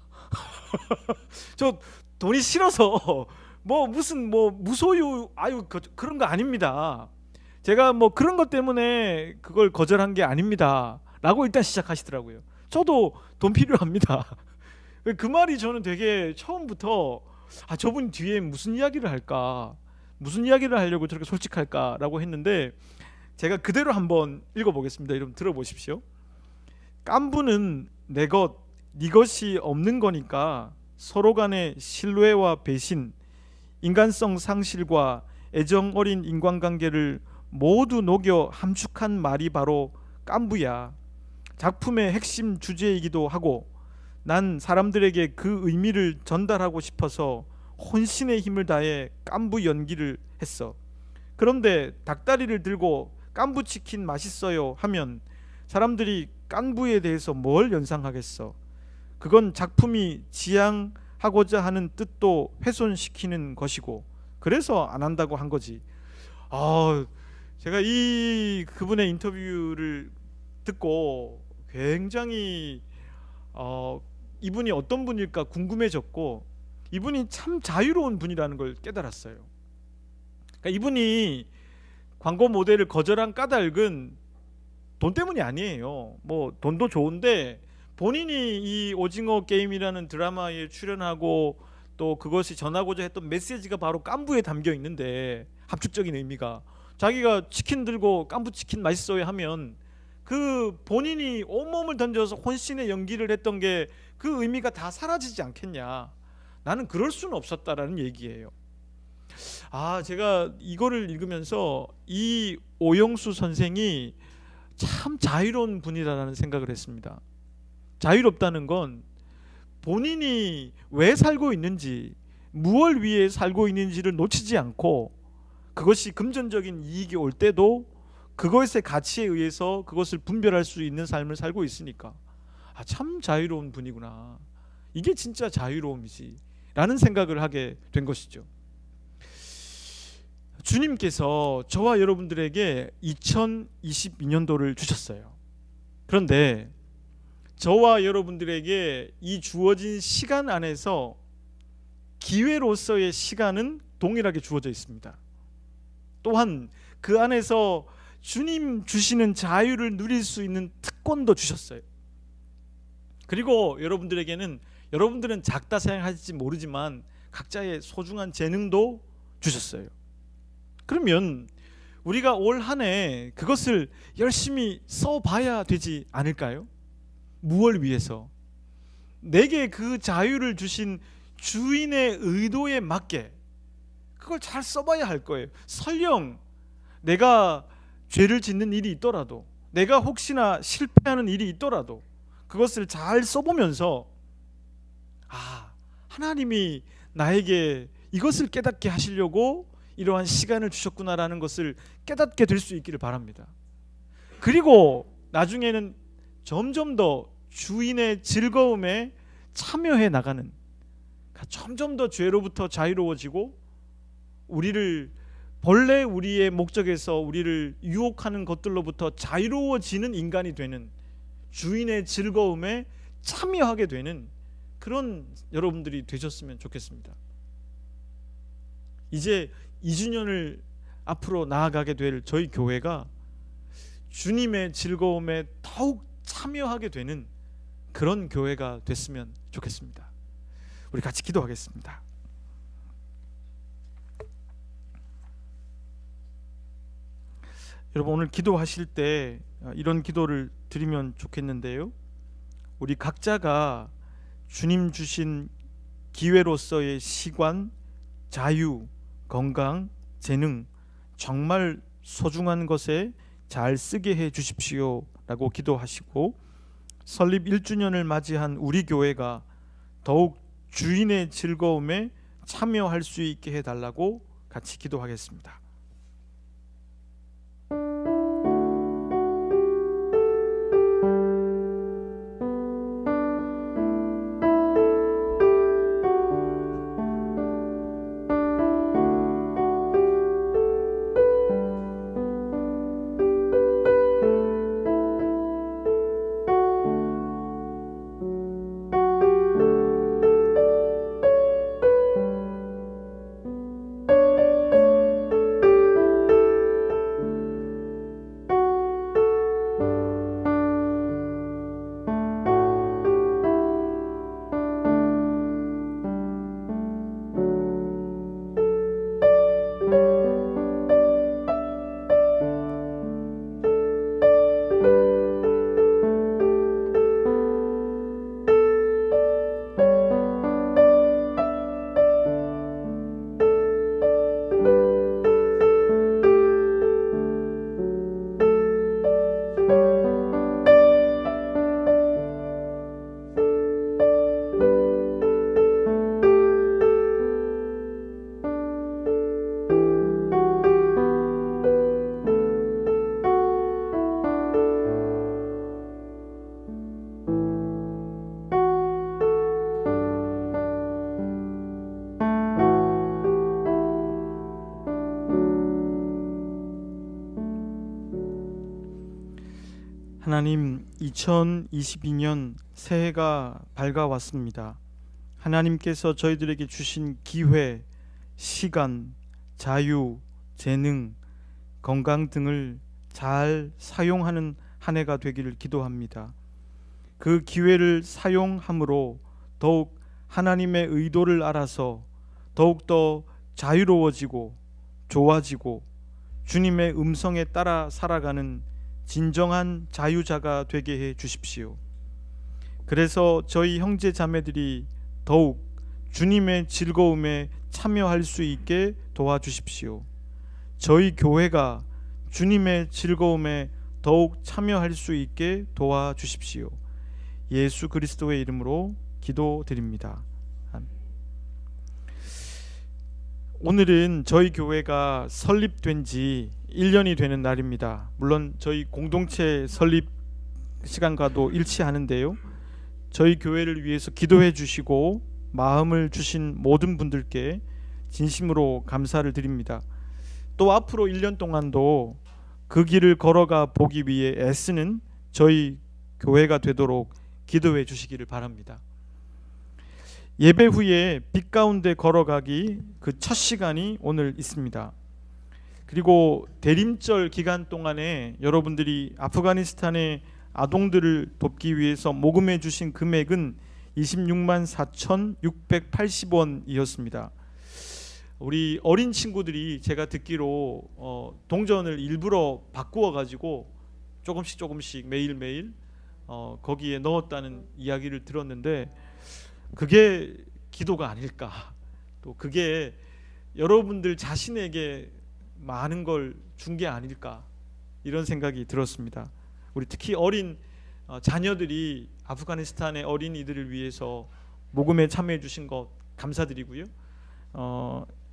저 돈이 싫어서 뭐 무슨 뭐 무소유 그런 거 아닙니다. 제가 뭐 그런 것 때문에 그걸 거절한 게 아닙니다. 라고 일단 시작하시더라고요. 저도 돈 필요합니다. 그 말이 저는 되게 처음부터 저분 뒤에 무슨 이야기를 할까, 무슨 이야기를 하려고 저렇게 솔직할까라고 했는데, 제가 그대로 한번 읽어보겠습니다. 여러분 들어보십시오. 깐부는 내 것, 네 것이 없는 거니까 서로 간의 신뢰와 배신, 인간성 상실과 애정 어린 인간관계를 모두 녹여 함축한 말이 바로 깐부야. 작품의 핵심 주제이기도 하고, 난 사람들에게 그 의미를 전달하고 싶어서 혼신의 힘을 다해 깐부 연기를 했어. 그런데 닭다리를 들고 깐부 치킨 맛있어요 하면 사람들이 깐부에 대해서 뭘 연상하겠어. 그건 작품이 지향하고자 하는 뜻도 훼손시키는 것이고, 그래서 안 한다고 한 거지. 제가 그분의 인터뷰를 듣고 굉장히 이분이 어떤 분일까 궁금해졌고, 이분이 참 자유로운 분이라는 걸 깨달았어요. 그러니까 이분이 광고 모델을 거절한 까닭은 돈 때문이 아니에요. 뭐 돈도 좋은데 본인이 이 오징어 게임이라는 드라마에 출연하고 또 그것이 전하고자 했던 메시지가 바로 깐부에 담겨 있는데, 합축적인 의미가, 자기가 치킨 들고 깐부 치킨 맛있어요 하면 그 본인이 온몸을 던져서 혼신의 연기를 했던 게 그 의미가 다 사라지지 않겠냐. 나는 그럴 수는 없었다라는 얘기예요. 제가 이거를 읽으면서 이 오영수 선생이 참 자유로운 분이라는 생각을 했습니다. 자유롭다는 건 본인이 왜 살고 있는지, 무엇을 위해 살고 있는지를 놓치지 않고, 그것이 금전적인 이익이 올 때도 그것의 가치에 의해서 그것을 분별할 수 있는 삶을 살고 있으니까 참 자유로운 분이구나. 이게 진짜 자유로움이지 라는 생각을 하게 된 것이죠. 주님께서 저와 여러분들에게 2022년도를 주셨어요. 그런데 저와 여러분들에게 이 주어진 시간 안에서 기회로서의 시간은 동일하게 주어져 있습니다. 또한 그 안에서 주님 주시는 자유를 누릴 수 있는 특권도 주셨어요. 그리고 여러분들은 작다 생각할지 모르지만 각자의 소중한 재능도 주셨어요. 그러면 우리가 올 한 해 그것을 열심히 써봐야 되지 않을까요? 무엇을 위해서? 내게 그 자유를 주신 주인의 의도에 맞게 그걸 잘 써봐야 할 거예요. 설령 내가 죄를 짓는 일이 있더라도, 내가 혹시나 실패하는 일이 있더라도 그것을 잘 써보면서 하나님이 나에게 이것을 깨닫게 하시려고 이러한 시간을 주셨구나라는 것을 깨닫게 될 수 있기를 바랍니다. 그리고 나중에는 점점 더 주인의 즐거움에 참여해 나가는, 점점 더 죄로부터 자유로워지고 본래 우리의 목적에서 우리를 유혹하는 것들로부터 자유로워지는 인간이 되는, 주인의 즐거움에 참여하게 되는 그런 여러분들이 되셨으면 좋겠습니다. 이제 2주년을 앞으로 나아가게 될 저희 교회가 주님의 즐거움에 더욱 참여하게 되는 그런 교회가 됐으면 좋겠습니다. 우리 같이 기도하겠습니다. 여러분, 오늘 기도하실 때 이런 기도를 드리면 좋겠는데요. 우리 각자가 주님 주신 기회로서의 시간, 자유, 건강, 재능 정말 소중한 것에 잘 쓰게 해 주십시오 라고 기도하시고, 설립 1주년을 맞이한 우리 교회가 더욱 주인의 즐거움에 참여할 수 있게 해달라고 같이 기도하겠습니다. 하나님, 2022년 새해가 밝아왔습니다. 하나님께서 저희들에게 주신 기회, 시간, 자유, 재능, 건강 등을 잘 사용하는 한 해가 되기를 기도합니다. 그 기회를 사용함으로 더욱 하나님의 의도를 알아서 더욱더 자유로워지고 좋아지고 주님의 음성에 따라 살아가는 진정한 자유자가 되게 해 주십시오. 그래서 저희 형제 자매들이 더욱 주님의 즐거움에 참여할 수 있게 도와주십시오. 저희 교회가 주님의 즐거움에 더욱 참여할 수 있게 도와주십시오. 예수 그리스도의 이름으로 기도드립니다. 아멘. 오늘은 저희 교회가 설립된 지 1년이 되는 날입니다. 물론 저희 공동체 설립 시간과도 일치하는데요. 저희 교회를 위해서 기도해 주시고 마음을 주신 모든 분들께 진심으로 감사를 드립니다. 또 앞으로 1년 동안도 그 길을 걸어가 보기 위해 애쓰는 저희 교회가 되도록 기도해 주시기를 바랍니다. 예배 후에 빛 가운데 걸어가기 그 첫 시간이 오늘 있습니다. 그리고 대림절 기간 동안에 여러분들이 아프가니스탄의 아동들을 돕기 위해서 모금해 주신 금액은 26만 4,680원이었습니다. 우리 어린 친구들이 제가 듣기로 동전을 일부러 바꾸어 가지고 조금씩 매일매일 거기에 넣었다는 이야기를 들었는데, 그게 기도가 아닐까, 또 그게 여러분들 자신에게 많은 걸 준 게 아닐까, 이런 생각이 들었습니다. 우리 특히 어린 자녀들이 아프가니스탄의 어린이들을 위해서 모금에 참여해 주신 것 감사드리고요.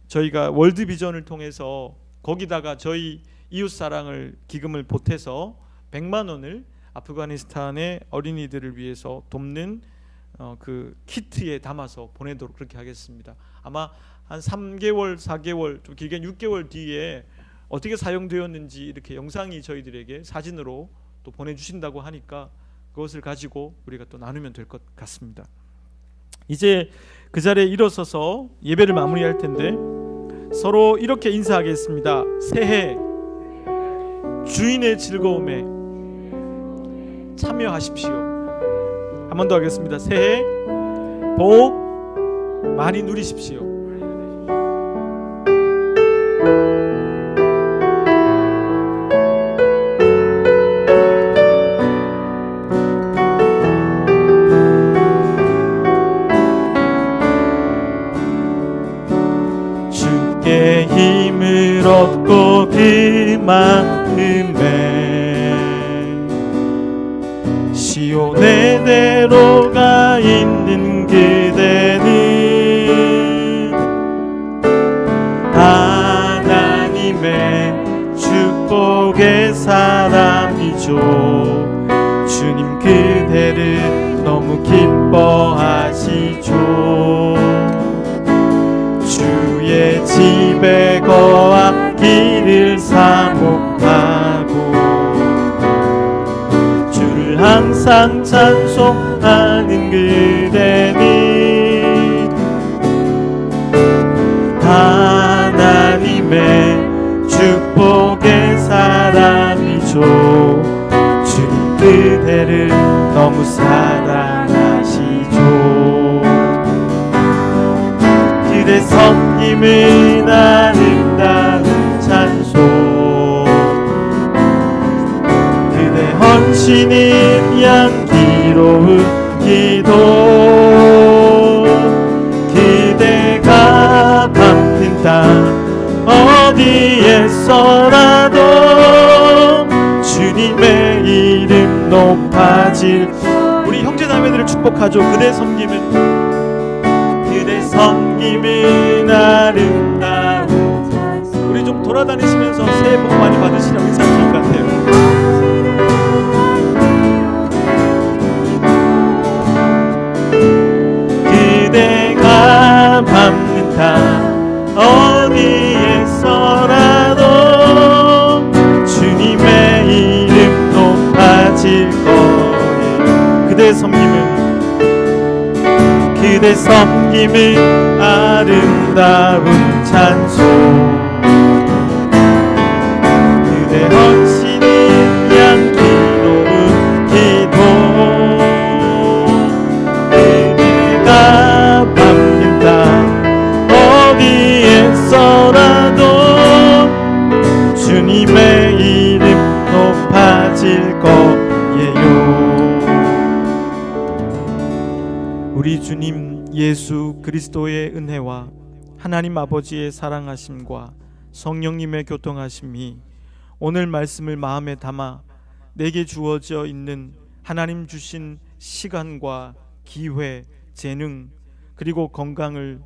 저희가 월드비전을 통해서 거기다가 저희 이웃사랑을 기금을 보태서 100만 원을 아프가니스탄의 어린이들을 위해서 돕는 그 키트에 담아서 보내도록 그렇게 하겠습니다. 아마 한 3개월, 4개월, 좀 길게 6개월 뒤에 어떻게 사용되었는지 이렇게 영상이 저희들에게 사진으로 또 보내주신다고 하니까 그것을 가지고 우리가 또 나누면 될 것 같습니다. 이제 그 자리에 일어서서 예배를 마무리할 텐데 서로 이렇게 인사하겠습니다. 새해 주인의 즐거움에 참여하십시오. 한 번 더 하겠습니다. 새해 복 많이 누리십시오. 주께 힘을 얻고 그만큼에 시온의 대로가 있는 그대는 하나님의 축복의 사람이죠. 주님 그대를 너무 기뻐하시죠. 주의 집에 거하 길을 사모하고 주를 항상 찬송하는 그대는 하나님의 축복의 사람이죠. 주님 그대를 너무 사랑하시죠. 그대 섬김은 아름다운 찬송, 그대 헌신은 향기로운 기도. 그대가 밟는 땅 어디에서라도 주님의 이름 높아질. 우리 형제자매들을 축복하죠. 그대 섬김은 아름다운. 우리 좀 돌아다니시면서 새해 복 많이 받으시라고 인사 좋을 것 같아요. 그대가 밟는 땅 어디에서라도 주님의 이름 높아질 거예요. 그대 섬김은 아름다운 찬송, 그대 헌신은 향기로운 기도. 그대가 밟는 땅 어디에서라도 주님의 이름 높아질 거예요. 우리 주님 예수 그리스도의 은혜와 하나님 아버지의 사랑하심과 성령님의 교통하심이 오늘 말씀을 마음에 담아 내게 주어져 있는 하나님 주신 시간과 기회, 재능, 그리고 건강을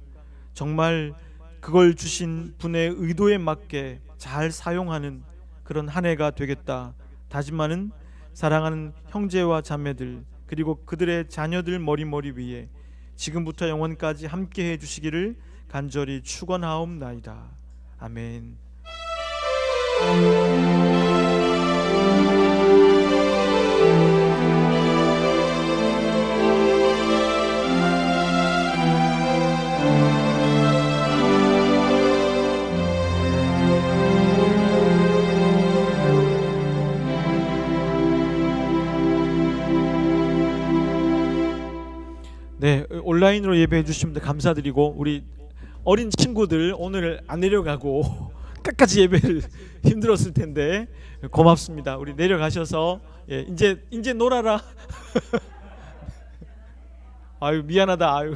정말 그걸 주신 분의 의도에 맞게 잘 사용하는 그런 한 해가 되겠다 다짐하는 사랑하는 형제와 자매들 그리고 그들의 자녀들 머리 위에 지금부터 영원까지 함께 해주시기를 간절히 축원하옵나이다. 아멘. 네, 온라인으로 예배해 주신 분들 감사드리고 우리 어린 친구들 오늘 안 내려가고 끝까지 예배를 힘들었을 텐데 고맙습니다. 우리 내려가셔서 이제 놀아라. 아유 미안하다. 아유.